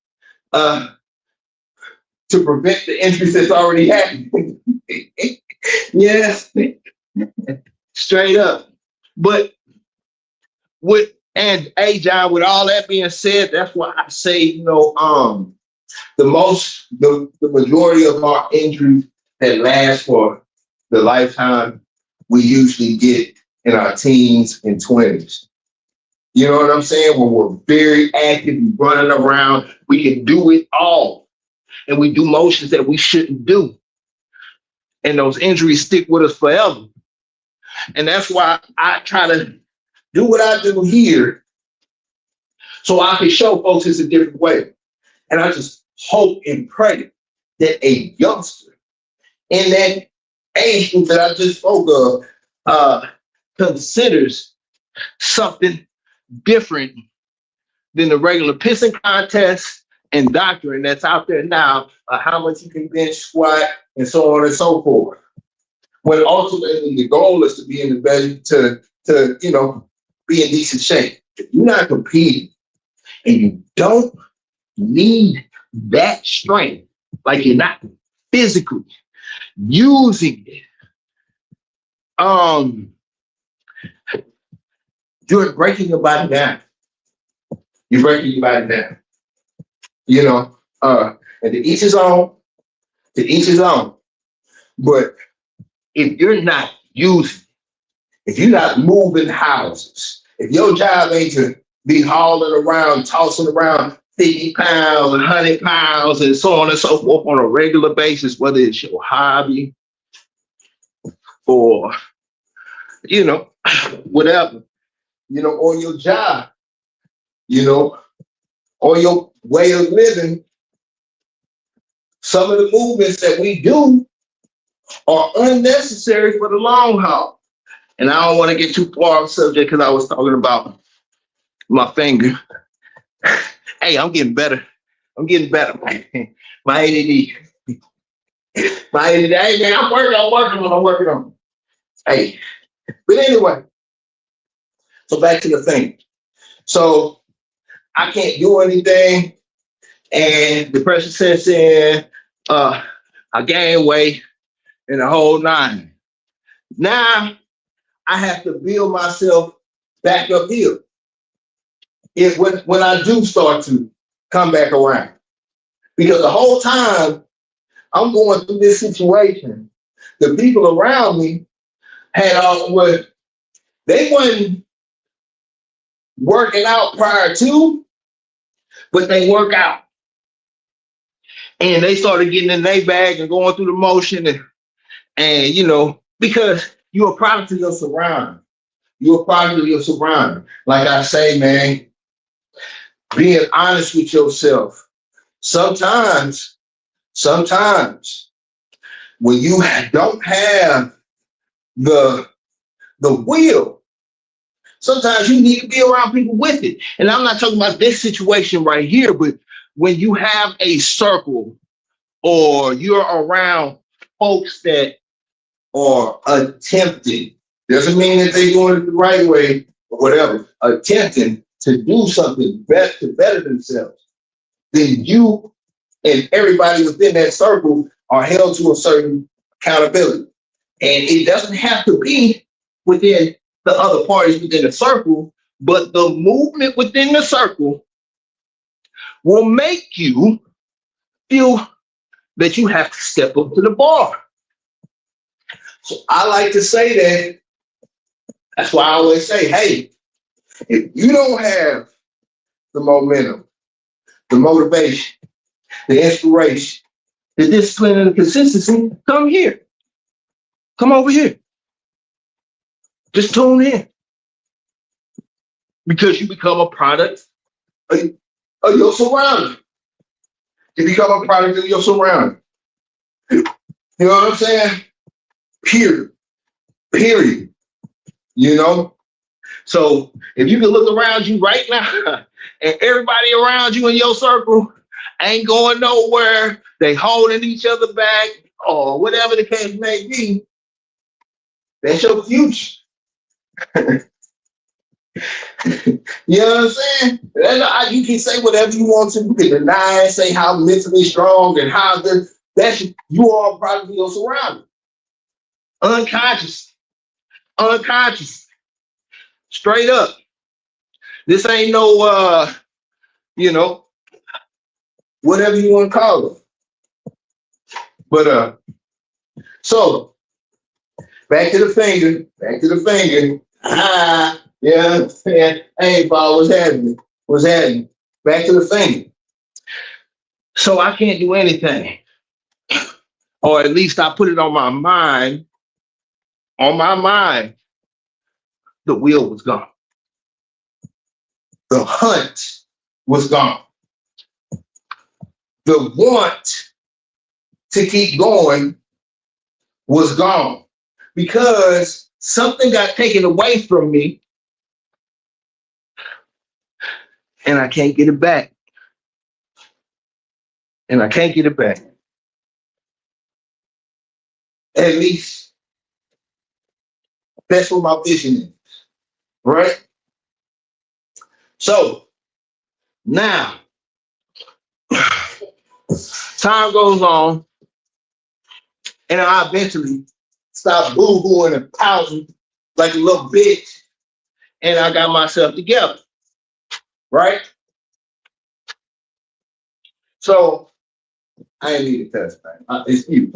to prevent the injuries that's already happened. Yes, straight up. But hey John, with all that being said, that's why I say, the majority of our injuries that last for the lifetime, we usually get in our teens and 20s. You know what I'm saying? When we're very active, running around, we can do it all. And we do motions that we shouldn't do. And those injuries stick with us forever. And that's why I try to do what I do here so I can show folks it's a different way. And I just hope and pray that a youngster in that age group that I just spoke of considers something different than the regular pissing contest and doctrine that's out there now, how much you can bench, squat, and so on and so forth. When ultimately the goal is to be in the best, to be in decent shape. If you're not competing and you don't need that strength, like you're not physically using it, you're breaking your body down. You're breaking your body down. And to each his own, But if you're not using, if you're not moving houses, if your job ain't to be hauling around, tossing around 50 pounds, 100 pounds, and so on and so forth on a regular basis, whether it's your hobby or, whatever, or your job, or your way of living, some of the movements that we do are unnecessary for the long haul. And I don't want to get too far off subject because I was talking about my finger. Hey, I'm getting better. My ADD. Hey, man, I'm working on. Hey, but anyway, so back to the thing. So I can't do anything, and depression sets in. I gain weight and the whole nine. Now I have to build myself back uphill. When I do start to come back around, because the whole time I'm going through this situation, the people around me had they wasn't working out prior to, but they work out. And they started getting in their bag and going through the motion and because you're a product of your surroundings. Like I say, man, being honest with yourself. Sometimes when you don't have the will, sometimes you need to be around people with it. And I'm not talking about this situation right here, but when you have a circle or you're around folks that are attempting, doesn't mean that they're doing it the right way or whatever, attempting to do something to better themselves, then you and everybody within that circle are held to a certain accountability. And it doesn't have to be within the other parties within the circle, but the movement within the circle will make you feel that you have to step up to the bar. So I like to say that. That's why I always say, hey, if you don't have the momentum, the motivation, the inspiration, the discipline, and the consistency, come here. Come over here. Just tune in. Because you become a product of your surroundings. You become a product of your surroundings. You know what I'm saying? Period. So if you can look around you right now and everybody around you in your circle ain't going nowhere, they holding each other back or whatever the case may be, that's your future. You know what I'm saying? You can say whatever you want to. You can deny and say how mentally strong and how good. That's you all probably your surroundings. Unconscious. Unconscious. Straight up. This ain't no whatever you want to call it. But so back to the finger. Back to the finger. Yeah, hey, Paul, what's happening? What's happening? Back to the finger. So I can't do anything. Or at least I put it on my mind. On my mind, the will was gone. The hunt was gone. The want to keep going was gone because something got taken away from me and I can't get it back. And I can't get it back. At least that's what my vision is, right? So now, time goes on, and I eventually stop boo-hooing and pouting like a little bitch, and I got myself together, right? So I ain't need to touch that.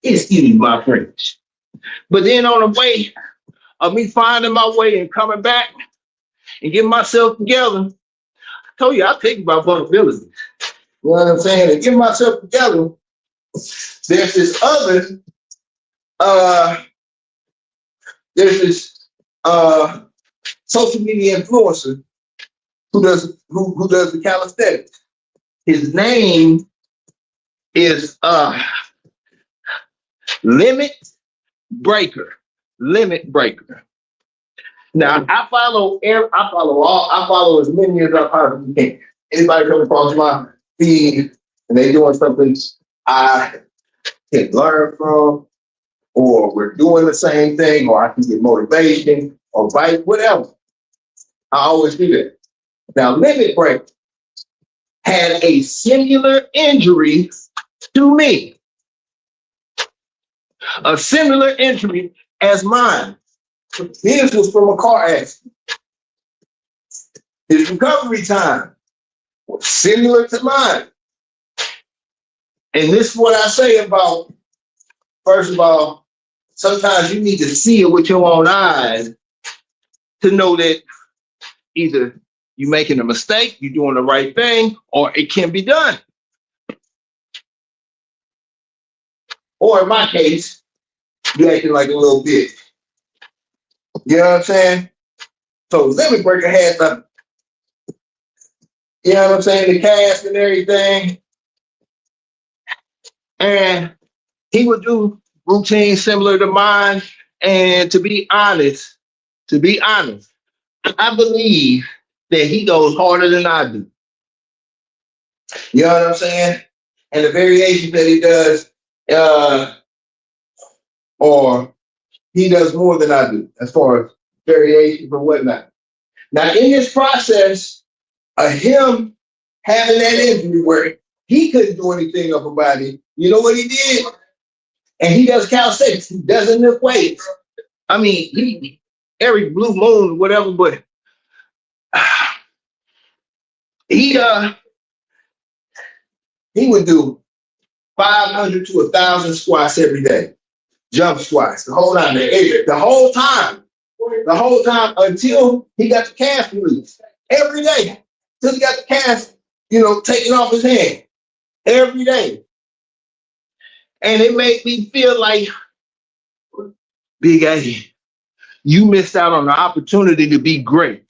Excuse me, my friends. But then on the way of me finding my way and coming back and getting myself together, I told you I take about vulnerability. You know what I'm saying? And getting myself together, there's this other, social media influencer who does the calisthenics. His name is Limit Breaker. Limit Breaker. Now I follow as many as I possibly can. Anybody come across my feed and they doing something I can learn from, or we're doing the same thing, or I can get motivation or whatever. I always do that. Now, Limit Breaker had a similar injury to me. A similar injury as mine. His was from a car accident. His recovery time was similar to mine. And this is what I say about, first of all, sometimes you need to see it with your own eyes to know that either you're making a mistake, you're doing the right thing, or it can be done. Or in my case, you're acting like a little bitch. You know what I'm saying? So Limit Breaker had the, you know what I'm saying, the cast and everything. And he would do routines similar to mine. And to be honest, I believe that he goes harder than I do. You know what I'm saying? And the variation that he does, or he does more than I do as far as variations or whatnot. Now, in this process of him having that injury where he couldn't do anything of a body, you know what he did? And he does calisthenics. He doesn't lift weights. I mean, he every blue moon, whatever, but he would do 500 to 1,000 squats every day, jump squats, the whole time, the whole time until he got the cast released. Every day, till he got the cast, taken off his hand. Every day. And it made me feel like, Big A, you missed out on the opportunity to be great.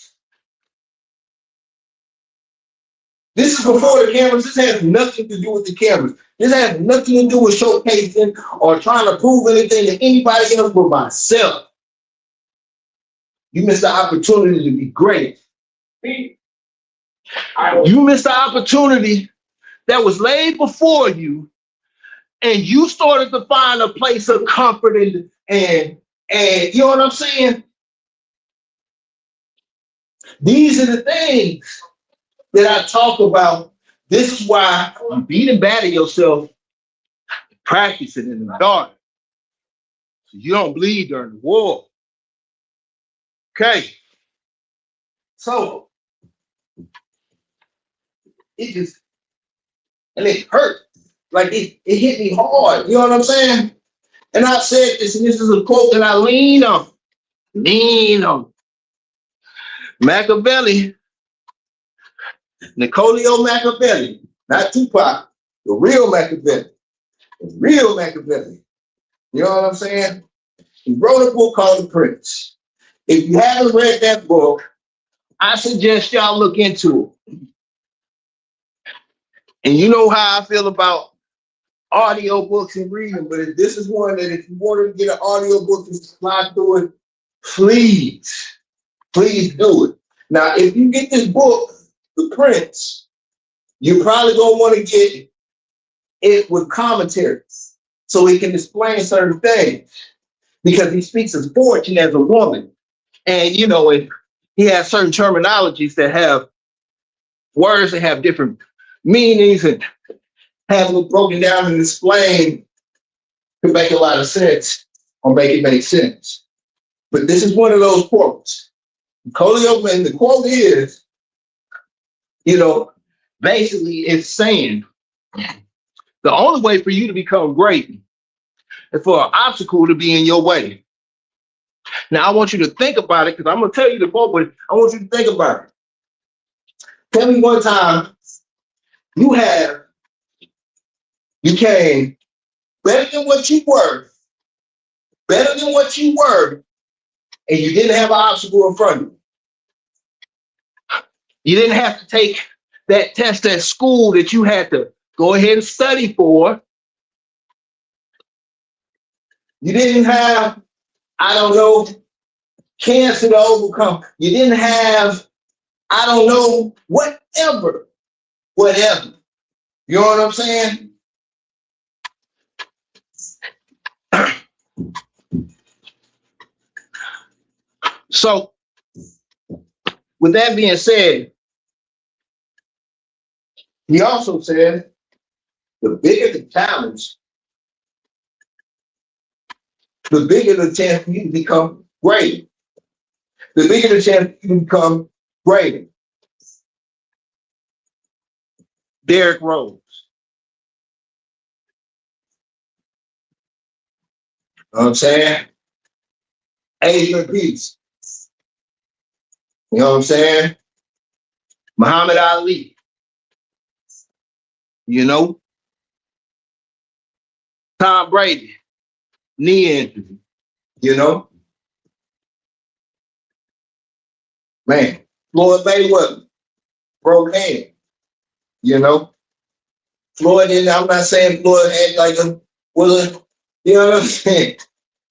This is before the cameras. This has nothing to do with the cameras. This has nothing to do with showcasing or trying to prove anything to anybody else but myself. You missed the opportunity to be great. You missed the opportunity that was laid before you, and you started to find a place of comfort and you know what I'm saying? These are the things that I talk about. This is why I'm beating bad at yourself, practicing in the dark. So you don't bleed during the war. Okay. So it hurt. Like it hit me hard. You know what I'm saying? And I said this, and this is a quote that I lean on. Lean on. Machiavelli, Niccolò Machiavelli, not Tupac, the real Machiavelli. The real Machiavelli. You know what I'm saying? He wrote a book called The Prince. If you haven't read that book, I suggest y'all look into it. And you know how I feel about audio books and reading, but if this is one that if you want to get an audio book and fly through it, please do it. Now, if you get this book, The Prince, you're probably going to want to get it with commentaries so he can explain certain things, because he speaks of fortune as a woman. And, you know, he has certain terminologies that have words that have different meanings, and having it broken down and explained to make a lot of sense or make it make sense. But this is one of those quotes. Colio, and the quote is, you know, basically it's saying the only way for you to become great is for an obstacle to be in your way. Now, I want you to think about it, because I'm going to tell you the quote, but I want you to think about it. Tell me one time you came better than what you were, and you didn't have an obstacle in front of you. You didn't have to take that test at school that you had to go ahead and study for. You didn't have, I don't know, cancer to overcome. You didn't have, I don't know, whatever. You know what I'm saying? So, with that being said, he also said, the bigger the challenge, the bigger the chance for you to become great. The bigger the chance for you to become great. Derrick Rose. You know what I'm saying? Adrian Peterson. You know what I'm saying? Muhammad Ali. You know? Tom Brady. Knee injury. You know? Man, Floyd Mayweather. Broke hand. You know? Floyd, and I'm not saying Floyd had like a, you know what I'm saying?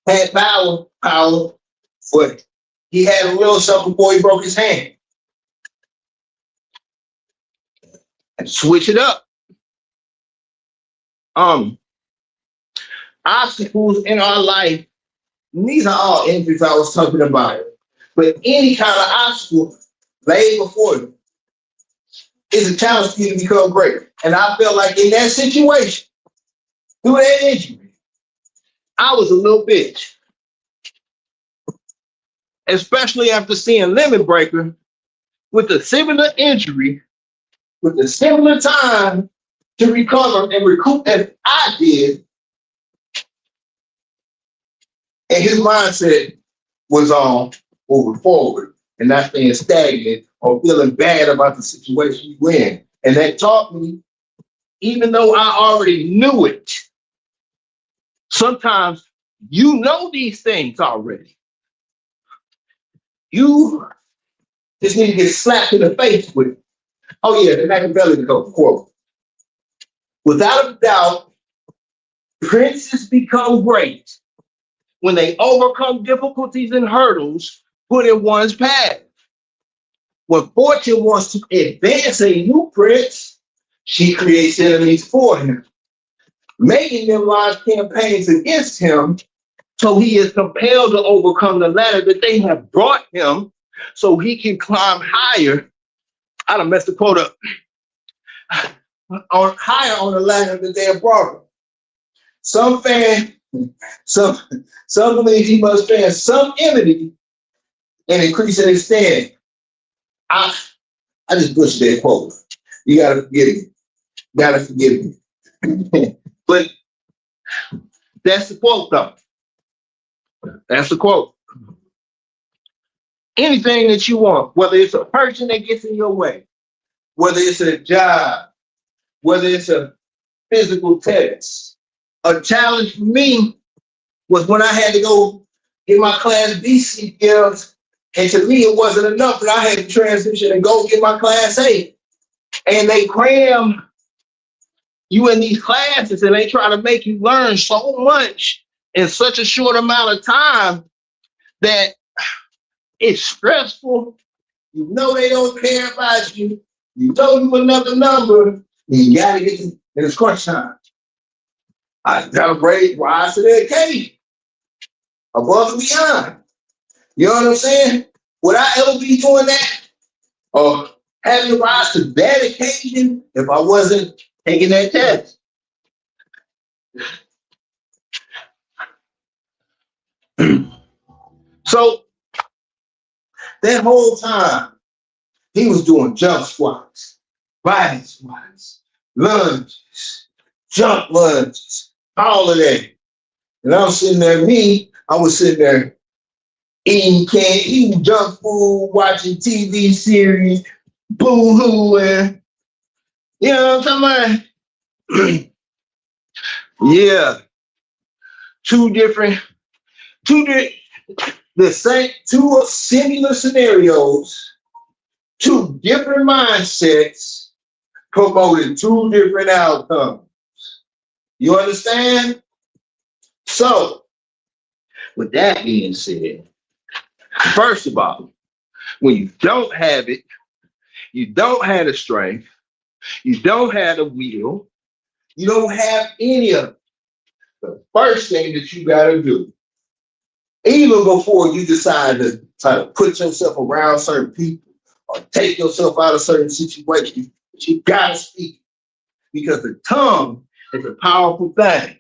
Had power, but he had a little something before he broke his hand. And switch it up. Obstacles in our life, these are all injuries I was talking about. But any kind of obstacle laid before you is a challenge for you to become great. And I felt like in that situation, through that injury, I was a little bitch. Especially after seeing Lemon Breaker with a similar injury, with a similar time to recover and recoup as I did. And his mindset was on moving forward and not being stagnant or feeling bad about the situation you in. And that taught me, even though I already knew it, sometimes you know these things already. You just need to get slapped in the face with it. Oh yeah, the Machiavelli quote. Without a doubt, princes become great when they overcome difficulties and hurdles put in one's path. When fortune wants to advance a new prince, she creates enemies for him, making them launch campaigns against him, so he is compelled to overcome the ladder that they have brought him so he can climb higher. I done messed the quote up. On higher on the ladder that they have brought him. Some fan, some believe he must fan some enemy and increase in his standing. I just butchered that quote. You gotta forgive me. Gotta forgive me. But that's the quote, though. That's the quote. Anything that you want, whether it's a person that gets in your way, whether it's a job, whether it's a physical test. A challenge for me was when I had to go get my Class B CDLs, and to me it wasn't enough, but I had to transition and go get my Class A. And they cram you in these classes and they try to make you learn so much in such a short amount of time that it's stressful. You know they don't care about you. You know you another number. You gotta get to, and it's crunch time. I gotta rise to the occasion, above and beyond. You know what I'm saying? Would I ever be doing that or having to rise to that occasion if I wasn't taking that test? So that whole time, he was doing jump squats, body squats, lunges, jump lunges, all of that. And I was sitting there, I was sitting there eating junk food, watching TV series, boo-hooing. You know what I'm talking about? Yeah. Two similar scenarios, two different mindsets, promoting two different outcomes. You understand? So, with that being said, first of all, when you don't have it, you don't have the strength, you don't have the will, you don't have any of it. The first thing that you got to do, even before you decide to try to put yourself around certain people or take yourself out of certain situations, you got to speak. Because the tongue is a powerful thing.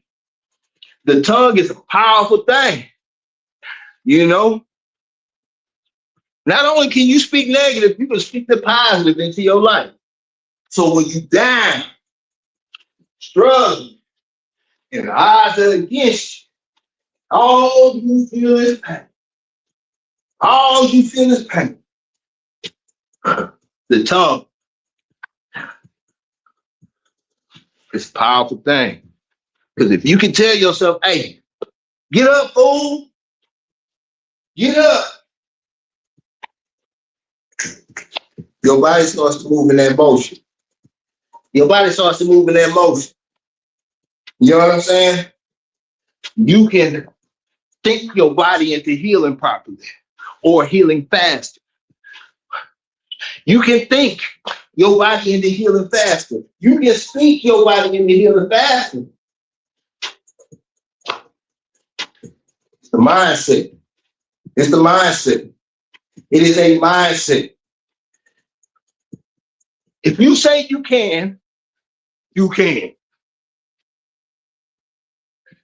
The tongue is a powerful thing. You know? Not only can you speak negative, you can speak the positive into your life. So when you down, struggling, and the odds are against you, all you feel is pain. All you feel is pain. The tongue is a powerful thing. Because if you can tell yourself, hey, get up, fool. Get up. Your body starts to move in that motion. Your body starts to move in that motion. You know what I'm saying? You can think your body into healing properly or healing faster. You can think your body into healing faster. You can speak your body into healing faster. It's the mindset. It's the mindset. It is a mindset. If you say you can, you can.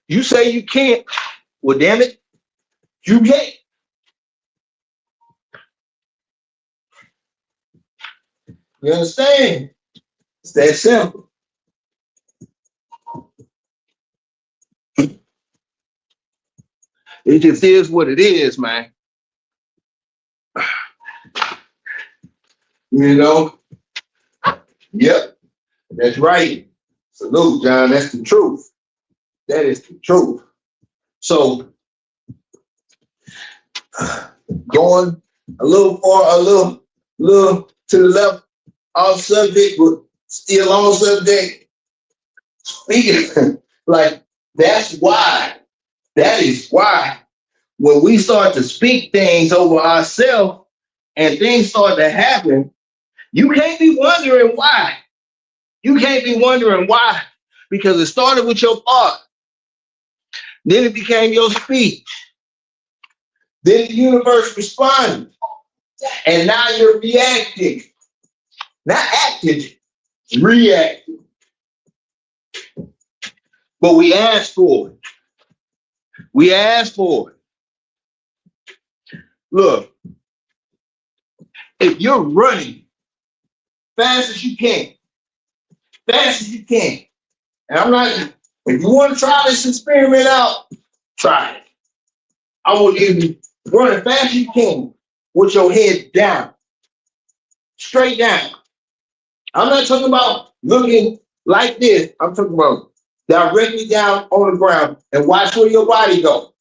You say you can't, well, damn it, you can't. You understand? It's that simple. It just is what it is, man. You know? Yep, that's right. Salute, John. That's the truth. That is the truth. So, going a little to the left off subject, but still on subject. Speaking like that is why when we start to speak things over ourselves and things start to happen, you can't be wondering why. You can't be wondering why, because it started with your thought. Then it became your speech. Then the universe responded. And now you're reacting, not acting, reacting. But we asked for it. We asked for it. Look, if you're running fast as you can, and I'm not, if you want to try this experiment out, try it. I want you to run as fast as you can with your head down, straight down. I'm not talking about looking like this. I'm talking about directly down on the ground and watch where your body goes.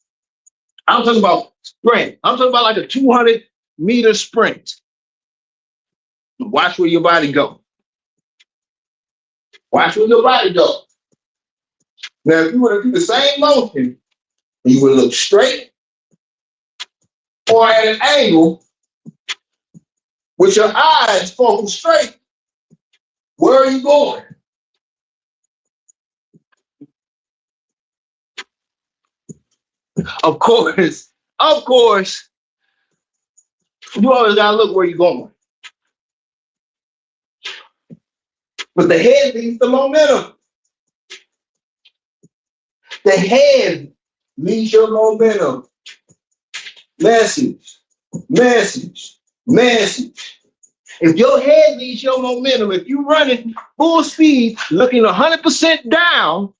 I'm talking about sprint. I'm talking about like a 200-meter sprint. Watch where your body goes. Watch where your body goes. Now, if you were to do the same motion, you would look straight or at an angle with your eyes focused straight. Where are you going? Of course, you always gotta look where you're going. But the head leads the momentum. The head leads your momentum. Message. If your head leads your momentum, if you're running full speed, looking 100% down,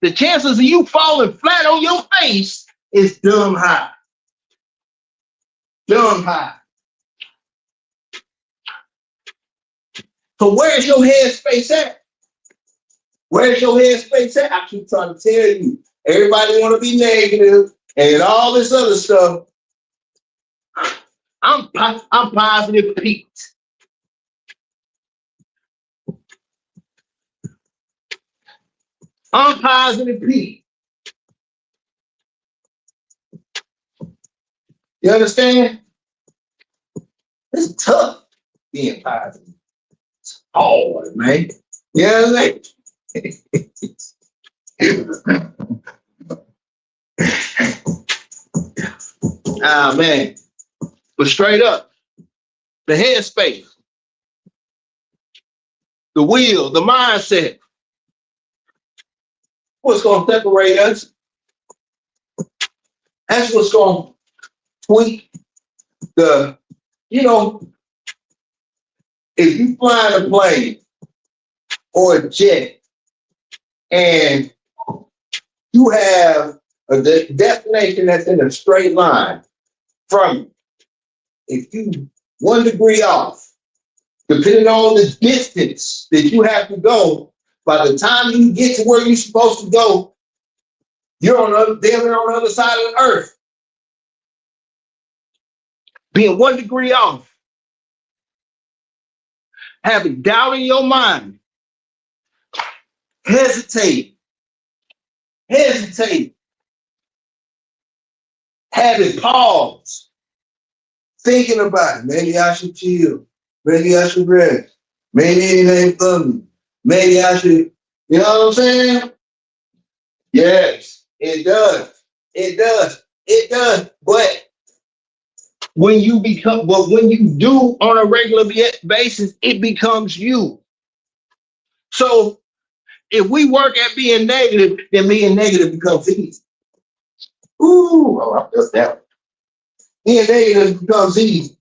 the chances of you falling flat on your face is dumb high. Dumb high. So where's your headspace at? Where's your headspace at? I keep trying to tell you. Everybody want to be negative and all this other stuff. I'm positive Pete. I'm positive Pete. You understand? It's tough being positive. It's hard, man. You know what I'm saying? Ah, man. But straight up, the headspace, the will, the mindset, what's going to separate us? That's what's going to tweak the, if you fly a plane or a jet and you have a destination that's in a straight line from you, if you 1 degree off, depending on the distance that you have to go, by the time you get to where you're supposed to go, you're on the other side of the earth. Being 1 degree off, having doubt in your mind, hesitate, having pause, thinking about it. Maybe I should chill. Maybe I should rest. Maybe it ain't for me. Maybe I should, you know what I'm saying? Yes, it does. But when you do on a regular basis, it becomes you. So if we work at being negative, then being negative becomes easy. Ooh, I feel that. Being negative becomes easy.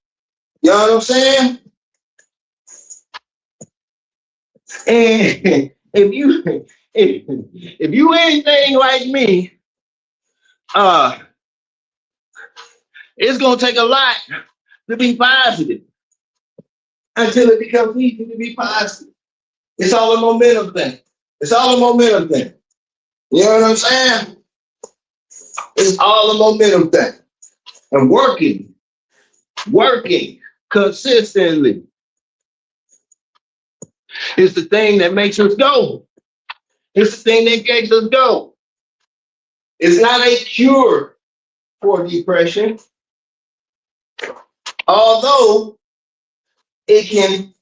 You know what I'm saying? And if you anything like me, it's gonna take a lot to be positive until it becomes easy to be positive. It's all a momentum thing. You know what I'm saying? It's all a momentum thing. And working consistently is the thing that makes us go. It's the thing that makes us go. It's not a cure for depression, although it can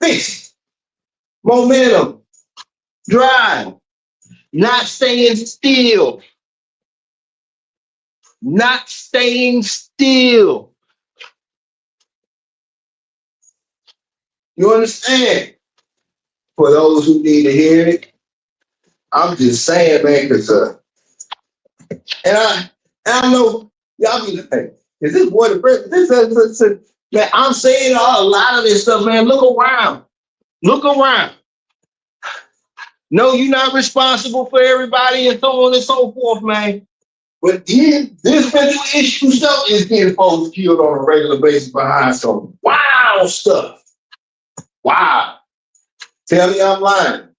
fix momentum, drive, not staying still. not staying still. You understand? For those who need to hear it, I'm just saying, man, because and I know y'all be like, is this what the first? This, man, I'm saying a lot of this stuff, man. Look around. Look around. No, you're not responsible for everybody and so on and so forth, man. But then this mental issue stuff is getting folks killed on a regular basis behind some wild stuff. Wow. Tell me I'm lying.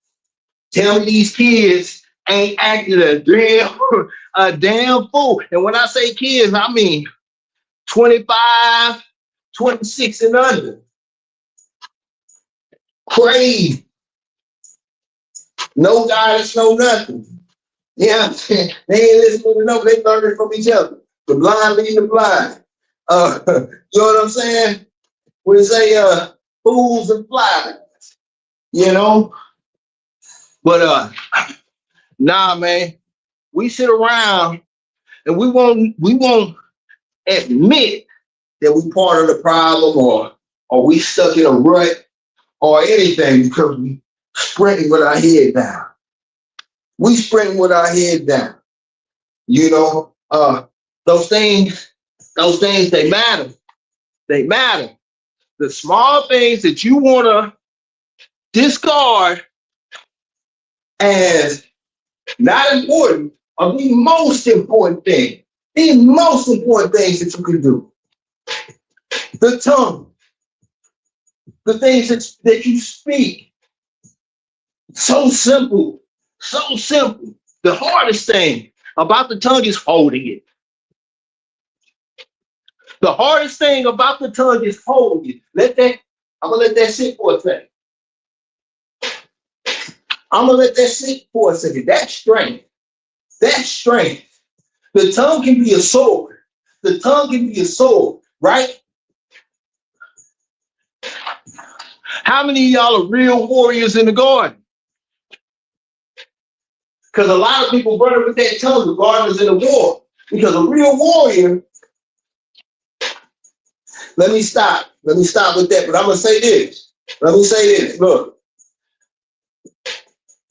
Tell me these kids ain't acting a damn fool. And when I say kids, I mean 25, 26 and under. Crazy. No guidance, no nothing. Yeah, they ain't listening to no, they learning from each other. The blind lead the blind. You know what I'm saying? We say fools and flies, you know? But nah, man, we sit around and we won't admit that we part of the problem or we stuck in a rut or anything because we sprinting with our head down. We sprinting with our head down. You know, those things, they matter. They matter. The small things that you want to discard as not important are the most important thing. The most important things that you can do. The tongue. The things that you speak. So simple. So simple. The hardest thing about the tongue is holding it. The hardest thing about the tongue is holding it. I'm gonna let that sit for a second. I'm gonna let that sit for a second. That's strength. That's strength. The tongue can be a sword. The tongue can be a sword, right? How many of y'all are real warriors in the garden? Because a lot of people run with that tongue, the gardeners in the war. Because a real warrior, let me stop with that, but I'm gonna say this. Look,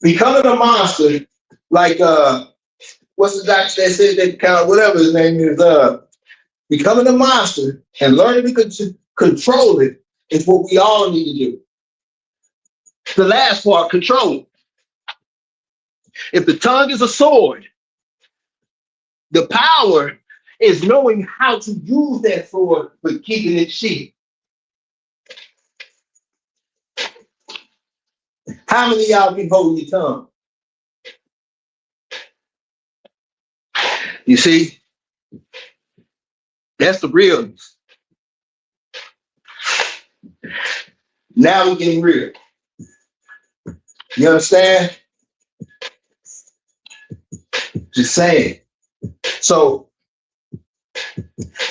becoming a monster, like what's the doctor that said that count, whatever his name is, becoming a monster and learning to control it is what we all need to do. The last part, control. If the tongue is a sword, the power is knowing how to use that sword, but keeping it sheathed. How many of y'all can hold your tongue? You see, that's the realness. Now we're getting real. You understand? Just saying. So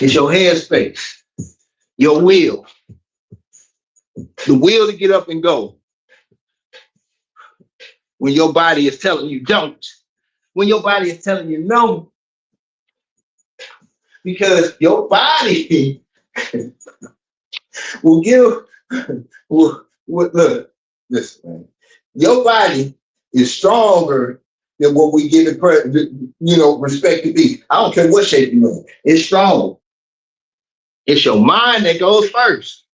it's your headspace, your will, the will to get up and go. When your body is telling you don't, when your body is telling you no, because your body will give. Look, listen, man. Your body is stronger than what we give it, respect to be. I don't care what shape you're in. It's strong. It's your mind that goes first.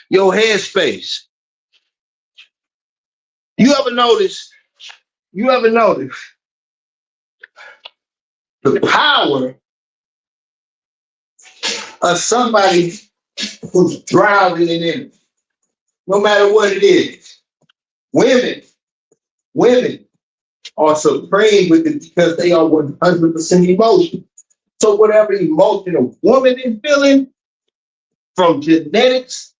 Your headspace. You ever notice the power of somebody who's drowning in it, no matter what it is? Women are supreme with it because they are 100% emotion. So whatever emotion a woman is feeling from genetics,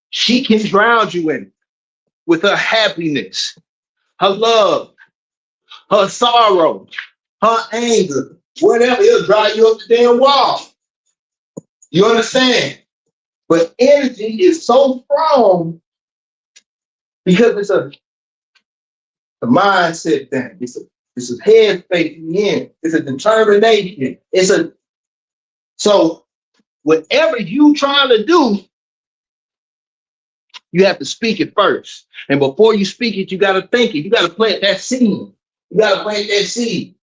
she can drown you in it with her happiness, her love, her sorrow, her anger, whatever. It'll drive you up the damn wall. You understand? But energy is so strong because it's a mindset thing. It's a head faith in. It's a determination. So whatever you trying to do, you have to speak it first. And before you speak it, you got to think it. You got to plant that seed. You got to plant that seed.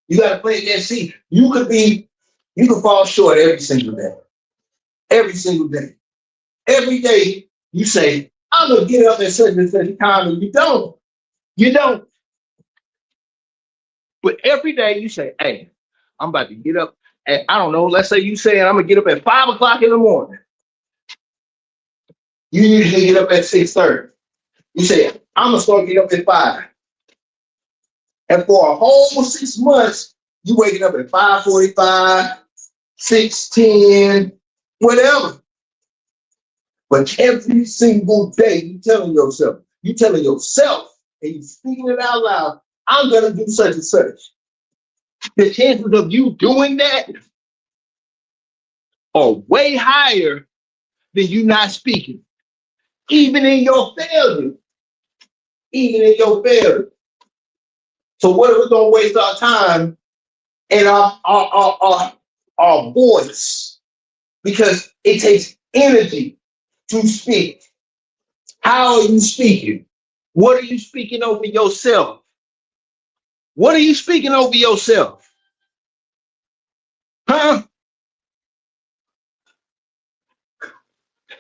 You got to plant that seed. You can fall short every single day. Every single day. Every day you say, I'm going to get up at such and such time, and you don't. You don't. But every day you say, hey, I'm about to get up at, I don't know, let's say you say I'm going to get up at 5 o'clock in the morning. You usually get up at 6:30. You say, I'm going to start getting up at 5. And for a whole 6 months, you waking up at 5:45, 6:10, whatever. But every single day, you telling yourself, and you speaking it out loud, I'm going to do such and such. The chances of you doing that are way higher than you not speaking. Even in your failure. Even in your failure. So what are we going to waste our time and our voice? Because it takes energy to speak. How are you speaking? What are you speaking over yourself? What are you speaking over yourself? Huh?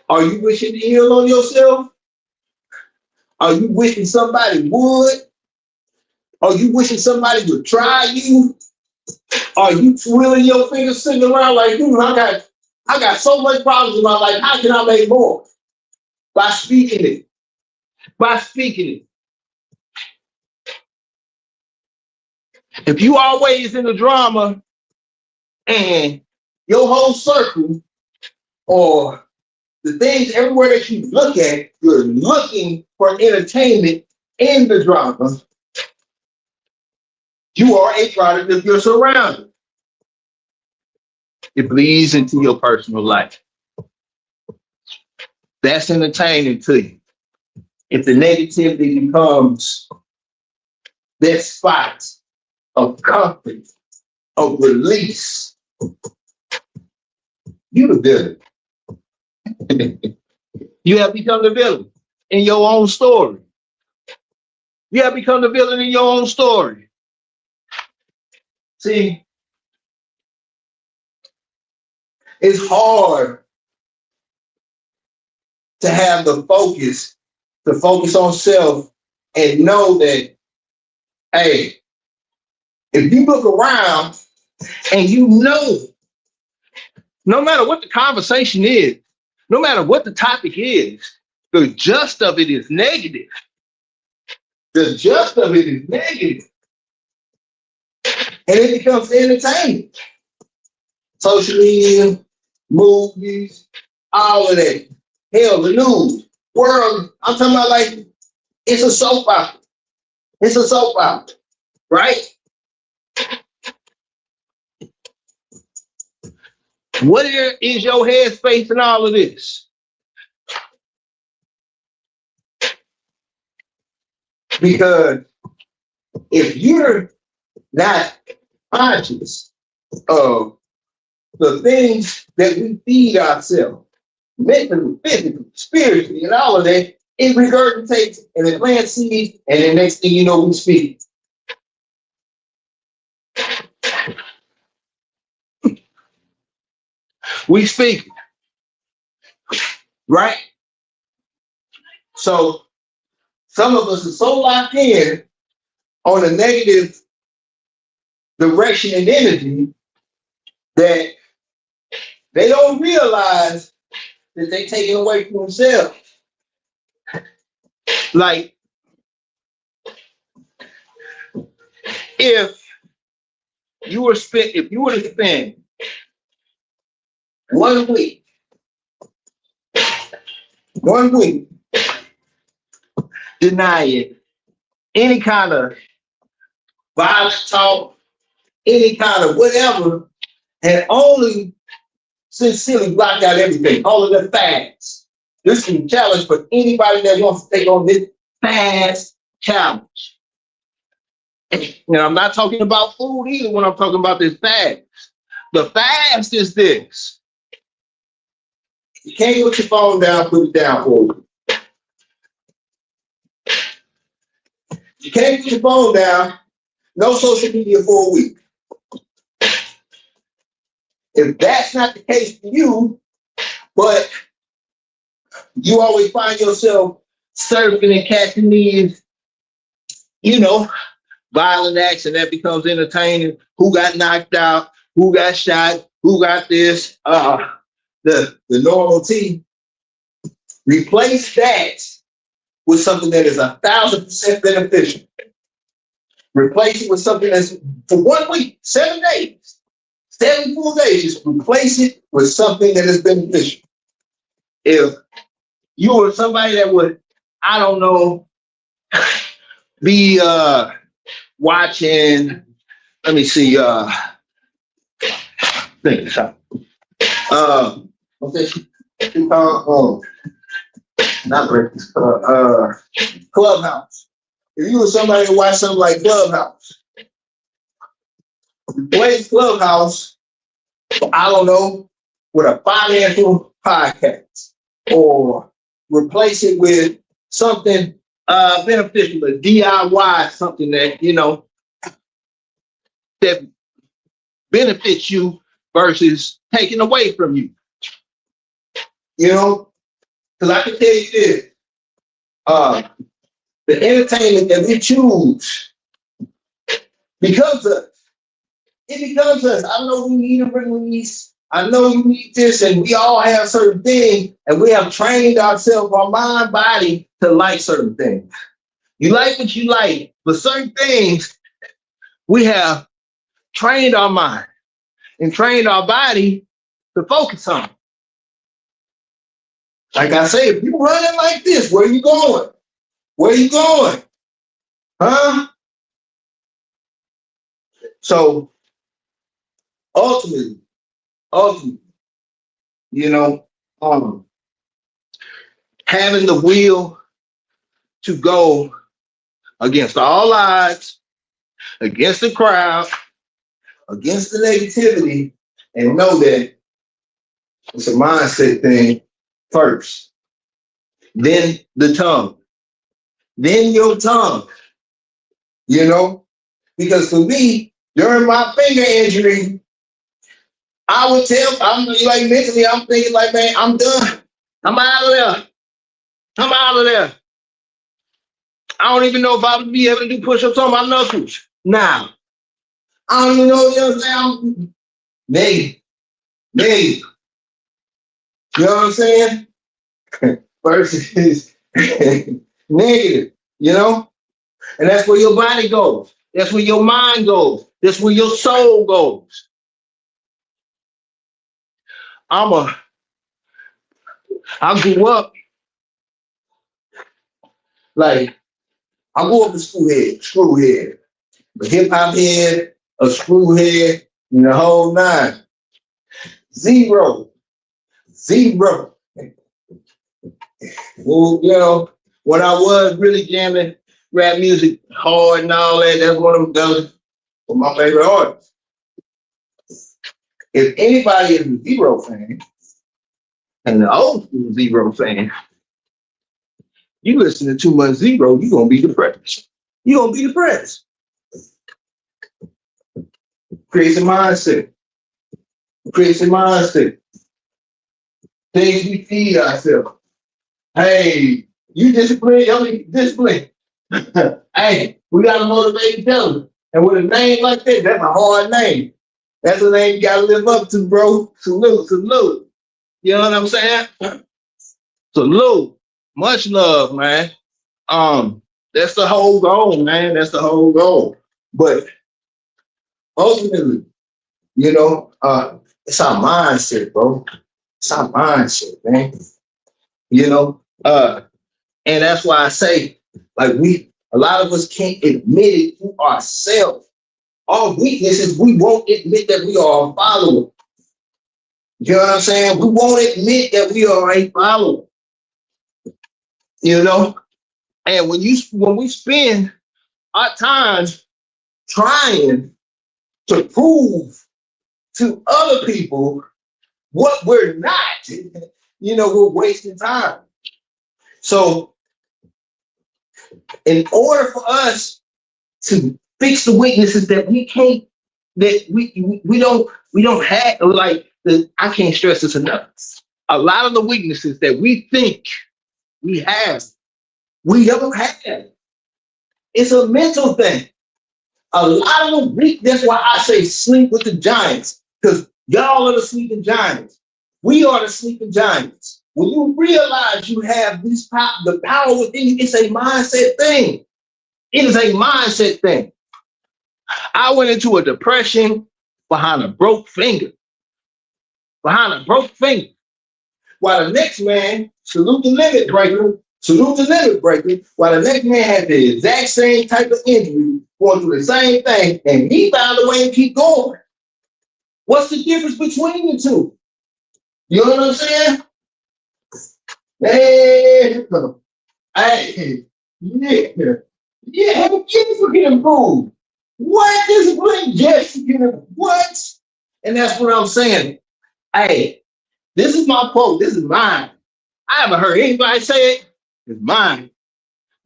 Are you wishing ill on yourself? Are you wishing somebody would? Are you wishing somebody would try you? Are you twirling your fingers sitting around like, I got so much problems in my life. How can I make more? By speaking it. By speaking it. If you always in the drama and your whole circle or the things everywhere that you look at, you're looking for entertainment in the drama, you are a product of your surroundings. It bleeds into your personal life. That's entertaining to you. If the negativity becomes that spot of comfort, of release, you're the villain. You have become the villain in your own story. You have become the villain in your own story. See, it's hard to have the focus, to focus on self and know that, hey, if you look around and you know, no matter what the conversation is, no matter what the topic is, the gist of it is negative. The gist of it is negative. And it becomes entertainment. Social media, movies, all of that. Hell, the news, world. I'm talking about like, it's a soap opera. It's a soap opera, right? What is your headspace in all of this? Because if you're not conscious of the things that we feed ourselves, mentally, physically, spiritually, and all of that, it regurgitates and it plants seeds, and the next thing you know, we speak. We speak, right? So some of us are so locked in on a negative direction and energy that they don't realize that they're taking away from themselves. Like, if you were to spend 1 week denying any kind of violent talk, any kind of whatever, and only sincerely blocked out everything, all of the fads. This is a challenge for anybody that wants to take on this fast challenge. And I'm not talking about food either when I'm talking about this fast. The fast is this. You can't put your phone down, put it down for you. You can't put your phone down, no social media for a week. If that's not the case for you, but you always find yourself surfing and catching these, violent action that becomes entertaining. Who got knocked out? Who got shot? Who got this? The normality. Replace that with something that is 1,000% beneficial. Replace it with something that's for 1 week, 7 days, 7 full days. Just replace it with something that is beneficial. If you were somebody that would, I don't know, be watching, let me see, think so. What's this? Not breakfast. Clubhouse. If you were somebody to watch something like Clubhouse, replace Clubhouse, I don't know, with a financial podcast, or replace it with something beneficial, a DIY, something that that benefits you versus taken away from you. Because I can tell you this, the entertainment that we choose becomes us. It becomes us. I know we need a release. I know you need this, and we all have certain things, and we have trained ourselves, our mind, body, to like certain things. You like what you like, but certain things we have trained our mind and trained our body to focus on. Like I say, if you running like this, where are you going? Where are you going? Huh? So ultimately, having the will to go against all odds, against the crowd, against the negativity, and know that it's a mindset thing first. Then the tongue. Then your tongue. Because for me, during my finger injury, I would I'm like mentally, I'm thinking like, man, I'm done. I'm out of there. I'm out of there. I don't even know if I would be able to do push-ups on my knuckles. Now, I don't even know if I'm negative. You know what I'm saying? Versus negative, And that's where your body goes. That's where your mind goes. That's where your soul goes. I grew up like, I grew up a screw head, a hip hop head, a screw head, and the whole nine. Zero. Well, when I was really jamming rap music hard and all that, that's one of them was my favorite artists. If anybody is a Zero fan, and the old school Zero fan, you listen to too much Zero, you're gonna be depressed. Creates a mindset. Things we feed ourselves. Hey, you discipline, y'all need discipline. Hey, we gotta motivate each other. And with a name like that, that's a hard name. That's a name you gotta live up to, bro. Salute. You know what I'm saying? Salute. Much love, man. That's the whole goal, man. That's the whole goal. But ultimately, it's our mindset, bro. It's our mindset, man. And that's why I say, like, a lot of us can't admit it to ourselves. Our weakness is we won't admit that we are a follower. You know what I'm saying? We won't admit that we are a follower. And when we spend our time trying to prove to other people what we're not. We're wasting time. So in order for us to fix the weaknesses that we can't, that we don't have, I can't stress this enough. A lot of the weaknesses that we think we have, we don't have. It's a mental thing. A lot of the weak, that's why I say sleep with the giants, because y'all are the sleeping giants. We are the sleeping giants. When you realize you have the power within you, it's a mindset thing. It is a mindset thing. I went into a depression behind a broke finger. While the next man, salute the limit breaker, while the next man had the exact same type of injury, going through the same thing, and he found a way to keep going. What's the difference between the two? You know what I'm saying? Hey, kids can improve. What discipline just what? And that's what I'm saying. Hey, this is my quote. This is mine. I haven't heard anybody say it. It's mine.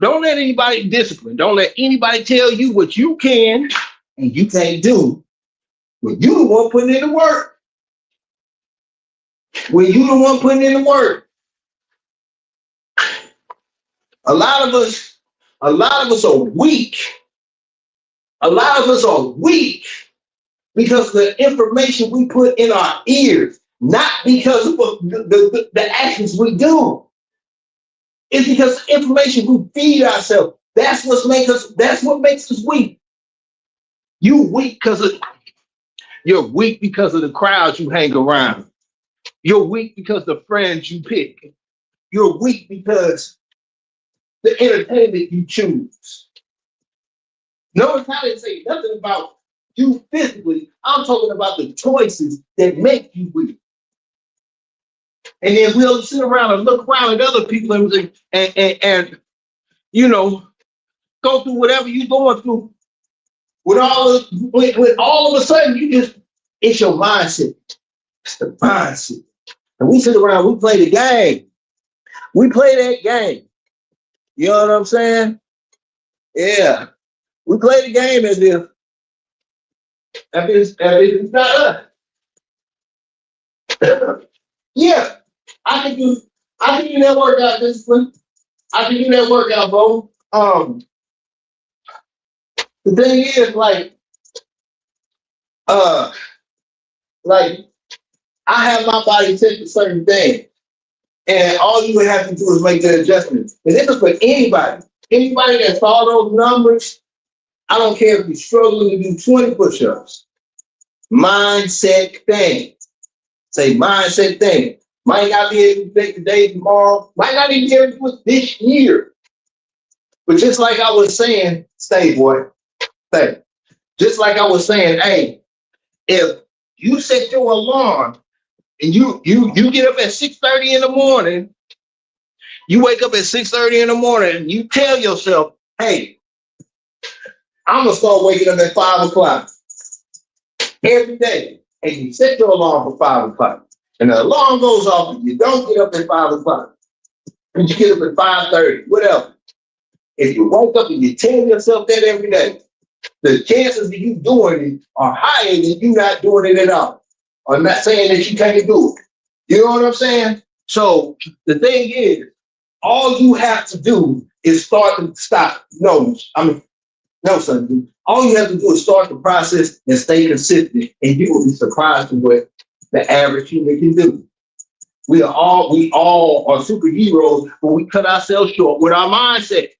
Don't let anybody discipline. Don't let anybody tell you what you can and you can't do. When you the one putting in the work. A lot of us are weak. Because of the information we put in our ears, not because of the actions we do. It's because of information we feed ourselves. That's what makes us weak. You're weak because of the crowds you hang around. You're weak because of the friends you pick. You're weak because the entertainment you choose. Notice how they say nothing about you physically. I'm talking about the choices that make you weak. And then we'll sit around and look around at other people and go through whatever you're going through. With all of a sudden, it's your mindset. It's the mindset. And we sit around, we play the game. We play that game. You know what I'm saying? Yeah. We play the game as if it's not us. Yeah. I can do that workout discipline. I can do that workout, bro. The thing is, I have my body set to certain things. And all you would have to do is make the adjustments. And this is for anybody. Anybody that saw those numbers, I don't care if you're struggling to do 20 push-ups. Mindset thing. Say mindset thing. Might not be able to take the day tomorrow. Might not even be able to do it this year. But just like I was saying, stay, boy. Stay. Just like I was saying, hey, if you set your alarm and you get up at 6:30 in the morning, you wake up at 6:30 in the morning and you tell yourself, hey, I'm going to start waking up at 5 o'clock every day. And you set your alarm for 5 o'clock. And the alarm goes off and you don't get up at 5 o'clock. And you get up at 5:30, whatever. If you wake up and you tell yourself that every day, the chances of you doing it are higher than you not doing it at all. I'm not saying that you can't do it. You know what I'm saying? So the thing is, all you have to do is start to stop. No, son. All you have to do is start the process and stay consistent, and you will be surprised at what the average human can do. We all are superheroes, but we cut ourselves short with our mindset.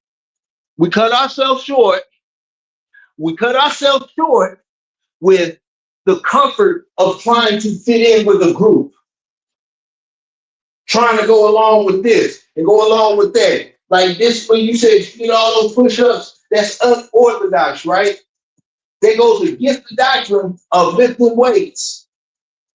We cut ourselves short with the comfort of trying to fit in with a group. Trying to go along with this and go along with that. Like this, when you said you did all those push-ups, that's unorthodox, right? That goes against the doctrine of lifting weights.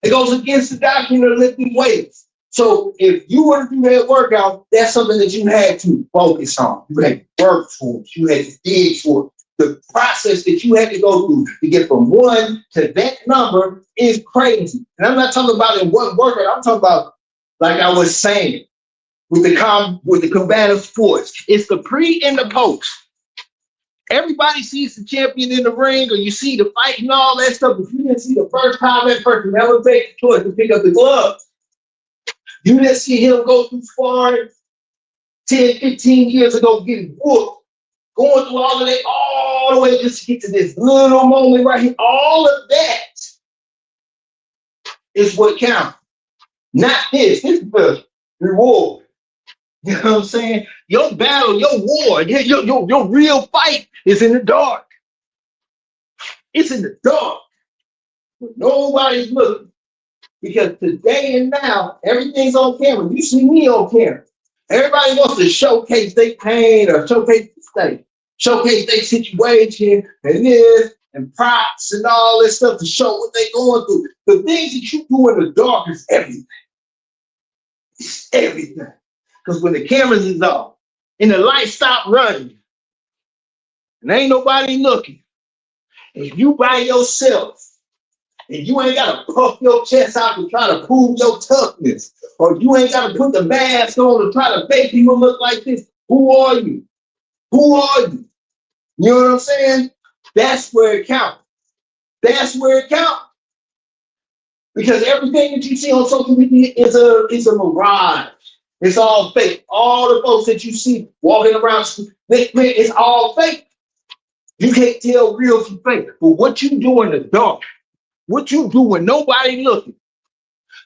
It goes against the doctrine of lifting weights. So if you were to do that workout, that's something that you had to focus on. You had to work for it. You had to dig for it. The process that you had to go through to get from one to that number is crazy. And I'm not talking about in one workout. I'm talking about, like I was saying, with the combative sports. It's the pre and the post. Everybody sees the champion in the ring, or you see the fight and all that stuff, but you didn't see the first time that person ever take the choice to pick up the glove. You didn't see him go through sparring 10, 15 years ago, getting whooped, going through all of that, all the way just to get to this little moment right here. All of that is what counts. Not this. This is the reward. You know what I'm saying? Your battle, your war, your real fight is in the dark. It's in the dark. Nobody's looking. Because today and now, everything's on camera. You see me on camera. Everybody wants to showcase their pain or showcase the state, showcase their situation and this and props and all this stuff to show what they're going through. The things that you do in the dark is everything. It's everything. Because when the cameras is off and the lights stop running and ain't nobody looking, and you by yourself and you ain't got to puff your chest out to try to prove your toughness, or you ain't got to put the mask on to try to make people look like this, who are you? Who are you? You know what I'm saying? That's where it counts. That's where it counts. Because everything that you see on social media is a mirage. It's all fake. All the folks that you see walking around, it's all fake. You can't tell real from fake. But what you do in the dark, what you do when nobody looking,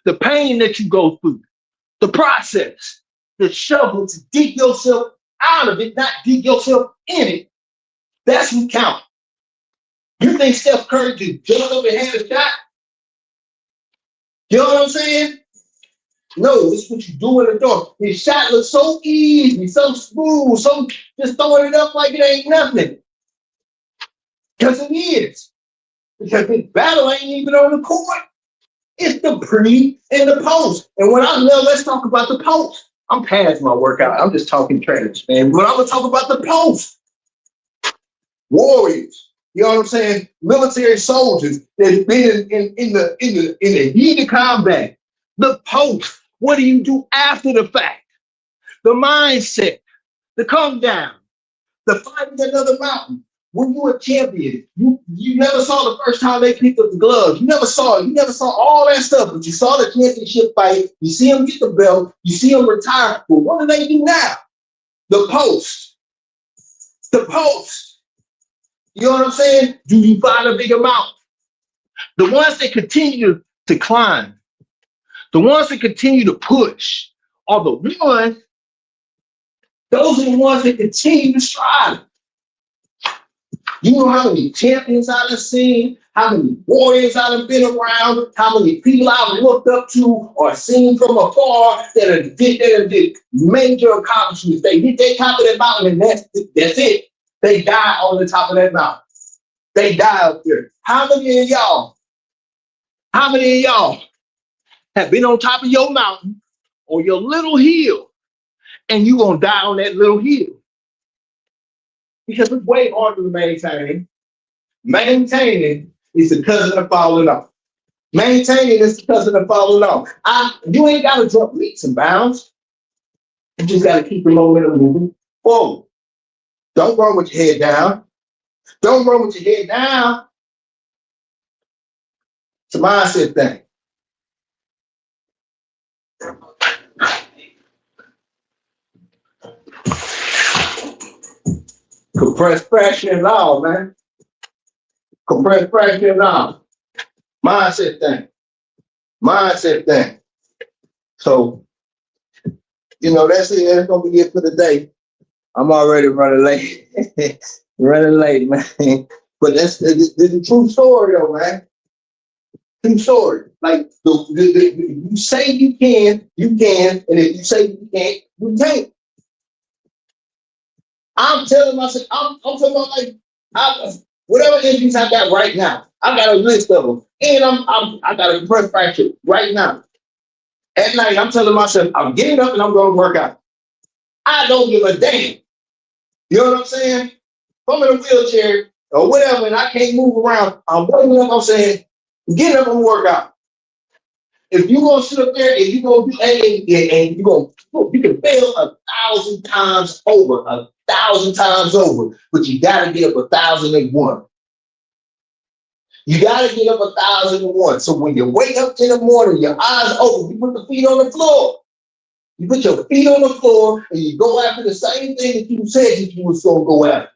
the pain that you go through, the process, the struggle to dig yourself out of it, not dig yourself in it, that's what counts. You think Steph Curry just jumped up and had a shot? You know what I'm saying? No, it's what you do in the dark. His shot looks so easy, so smooth, so just throwing it up like it ain't nothing. Because it is. Because this battle ain't even on the court. It's the pre and the post. And when I love, let's talk about the post. I'm past my workout. I'm just talking trash, man. But I'm gonna talk about the post. Warriors. You know what I'm saying? Military soldiers that have been in the heat of combat. The post. What do you do after the fact? The mindset, the come down, the fighting another mountain. When you a champion, you never saw the first time they picked up the gloves. You never saw all that stuff, but you saw the championship fight. You see them get the belt. You see them retire. But what do they do now? The post. The post. You know what I'm saying? Do you find a bigger mountain? The ones that continue to climb, the ones that continue to push are the ones, those are the ones that continue to strive. You know how many champions I've seen, how many warriors I've been around, how many people I've looked up to or seen from afar that have did major accomplishments. They hit their top of that mountain and that's it. They die on the top of that mountain. They die up there. How many of y'all have been on top of your mountain or your little hill and you're going to die on that little hill? Because it's way harder to maintain. Maintaining is the cousin of falling off. Maintaining is the cousin of falling off. You ain't got to jump leaps and bounds. You just got to keep the momentum moving forward. Don't run with your head down. Don't run with your head down. It's a mindset thing. Compressed pressure and all, man. Compressed pressure and all. Mindset thing. Mindset thing. So, that's it. That's going to be it for the day. I'm already running late. Running late, man. But that's the true story, though, man. True story. Like, you say you can, and if you say you can't, you can't. I'm telling myself, I'm talking about like whatever injuries I got right now. I got a list of them, and I got a compressed fracture right now. At night, I'm telling myself, I'm getting up and I'm going to work out. I don't give a damn. You know what I'm saying? if I'm in a wheelchair or whatever, and I can't move around, I'm waking up, I'm saying, get up and work out. If you gonna sit up there and you gonna do and you can fail 1,000 times over, 1,000 times over, but you gotta get up 1,001. You gotta get up 1,001. So when you wake up in the morning, your eyes open, you put the feet on the floor. You put your feet on the floor and you go after the same thing that you said that you was gonna go after.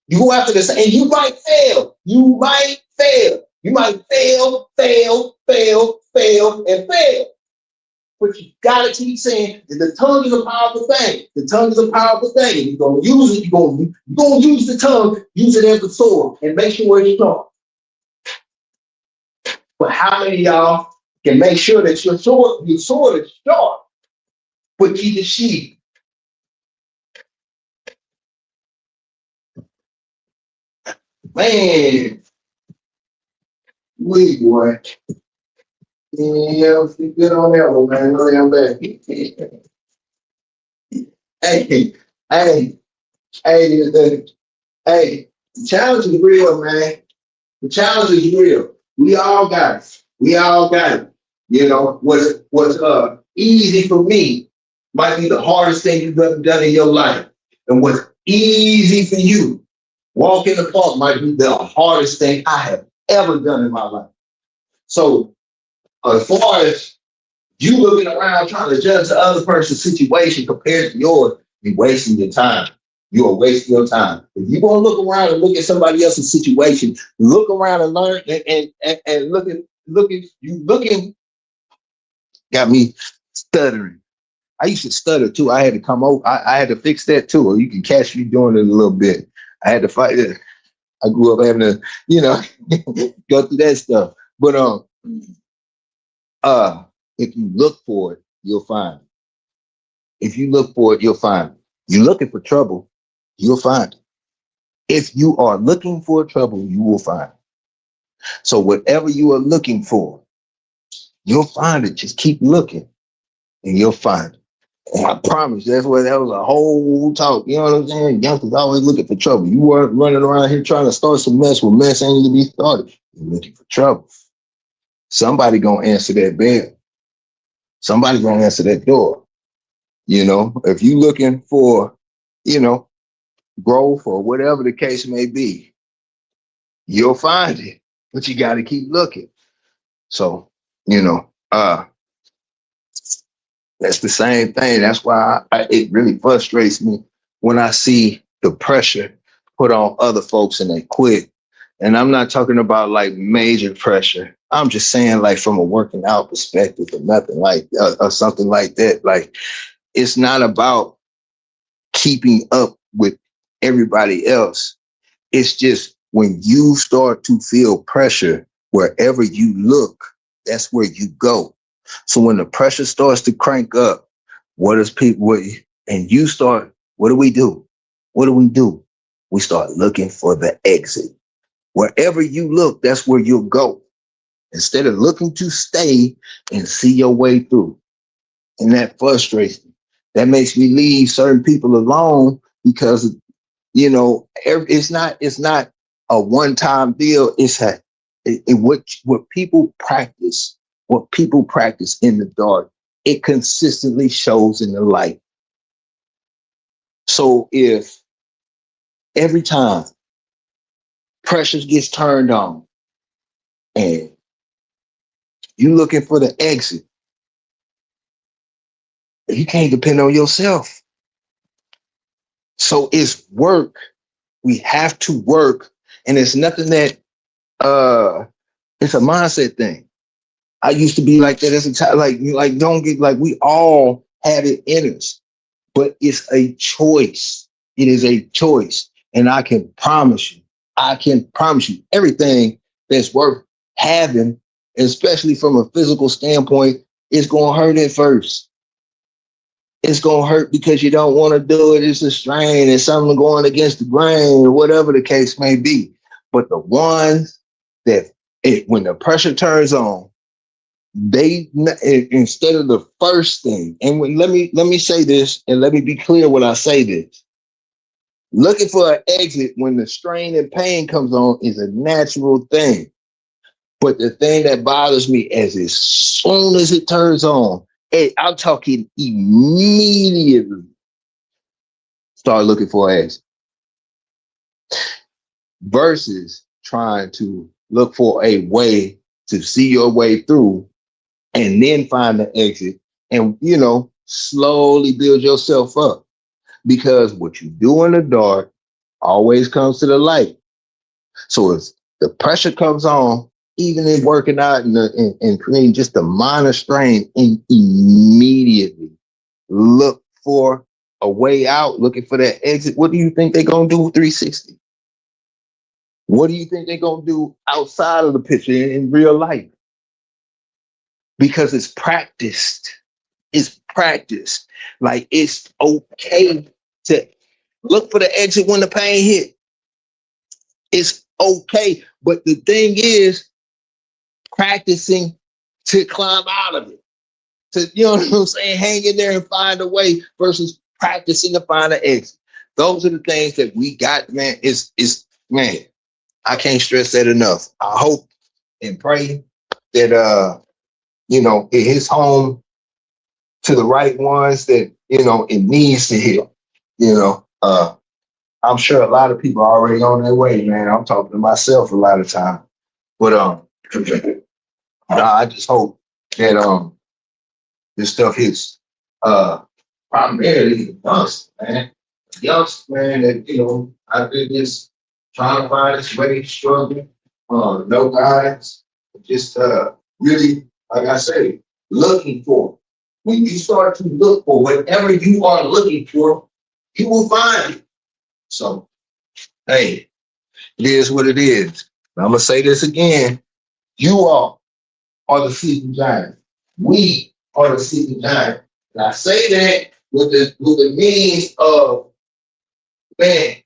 You go after the same, and you might fail. You might fail. You might fail, and fail. But you gotta keep saying that the tongue is a powerful thing. The tongue is a powerful thing. You're gonna use it, you're gonna use the tongue, use it as a sword, and make sure it's sharp. But how many of y'all can make sure that your sword is sharp, but keep the sheath? Man, we boy. Yeah, good on that one, man. Really, I'm back. Hey, the challenge is real, man. The challenge is real. We all got it. We all got it. You know, what's easy for me might be the hardest thing you've ever done in your life. And what's easy for you, walk in the park, might be the hardest thing I have ever done in my life. So as far as you looking around trying to judge the other person's situation compared to yours, you're wasting your time. You are wasting your time. If you're gonna look around and look at somebody else's situation, look around and learn and looking. Got me stuttering. I used to stutter too. I had to come over. I had to fix that too. Or you can catch me doing it a little bit. I had to fight it. I grew up having to, go through that stuff. But if you look for it, you'll find it. If you look for it, you'll find it. You're looking for trouble, you'll find it. If you are looking for trouble, you will find it. So whatever you are looking for, you'll find it. Just keep looking and you'll find it. And I promise that was a whole talk. You know what I'm saying? Youngsters always looking for trouble. You weren't running around here trying to start some mess where mess ain't to be started. You're looking for trouble. Somebody gonna answer that bell. Somebody gonna answer that door. If you looking for, growth or whatever the case may be, you'll find it. But you got to keep looking. So, that's the same thing. That's why it really frustrates me when I see the pressure put on other folks and they quit. And I'm not talking about like major pressure. I'm just saying like from a working out perspective or nothing like or something like that. Like it's not about keeping up with everybody else. It's just when you start to feel pressure wherever you look, that's where you go. So when the pressure starts to crank up, what do we do? What do we do? We start looking for the exit. Wherever you look, that's where you'll go. Instead of looking to stay and see your way through. And that frustrates me. That makes me leave certain people alone because, it's not a one-time deal. It's what people practice. What people practice in the dark, it consistently shows in the light. So if every time pressure gets turned on and you're looking for the exit, you can't depend on yourself. So it's work. We have to work. And it's nothing that it's a mindset thing. I used to be like that as a child. Like don't get like we all have it in us, but it's a choice. It is a choice, and I can promise you, everything that's worth having, especially from a physical standpoint, is gonna hurt at first. It's gonna hurt because you don't want to do it. It's a strain. It's something going against the grain, or whatever the case may be. But the ones that when the pressure turns on, they instead of the first thing, and let me say this, and let me be clear when I say this. Looking for an exit when the strain and pain comes on is a natural thing. But the thing that bothers me is as soon as it turns on, I'm talking immediately, start looking for an exit. Versus trying to look for a way to see your way through and then find the exit and, slowly build yourself up. Because what you do in the dark always comes to the light. So if the pressure comes on, even in working out and creating just a minor strain, and immediately look for a way out, looking for that exit. What do you think they're going to do with 360? What do you think they're going to do outside of the picture in real life? Because it's practiced. It's practiced. Like, it's okay to look for the exit when the pain hit. It's okay. But the thing is, practicing to climb out of it. To, you know what I'm saying? Hang in there and find a way versus practicing to find an exit. Those are the things that we got, man. Man, I can't stress that enough. I hope and pray that, it hits home to the right ones that, it needs to hit. I'm sure a lot of people are already on their way, man. I'm talking to myself a lot of time. But I just hope that this stuff hits primarily the youngsters, man. The youngsters, man, that I've been just trying to find this way, struggling, no guidance, just really, like I say, looking for. When you start to look for whatever you are looking for, you will find it. So, hey, it is what it is. I'm gonna say this again. You all are the sleeping giant. We are the sleeping giant. And I say that with the means of, man,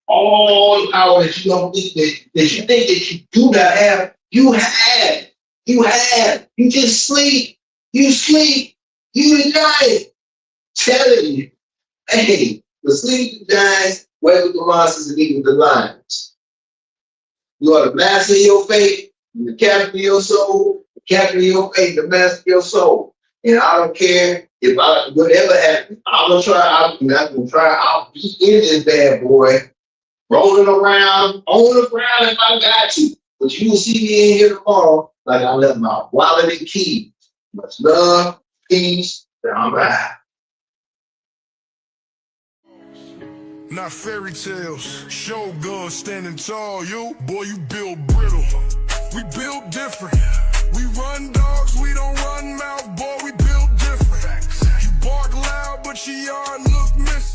all power that you don't think that you think that you do not have, you have. You have. You just sleep. You sleep. You a giant. Telling you, hey, the sleeping giants, weather the monsters and eat with the lions. You are the master of your fate, the captain of your soul, the captain of your fate, the master of your soul. And I don't care if whatever happens, I'm gonna try. I'm not gonna try. I'll be in this bad boy, rolling around on the ground if I got to. But you will see me in here tomorrow like I left my wallet and keys. Much love, peace, and I'm out. Not fairy tales, Shogun standing tall. You, boy, you build brittle. We build different. We run dogs, we don't run mouth, boy, we build different. You bark loud, but your yard look missing.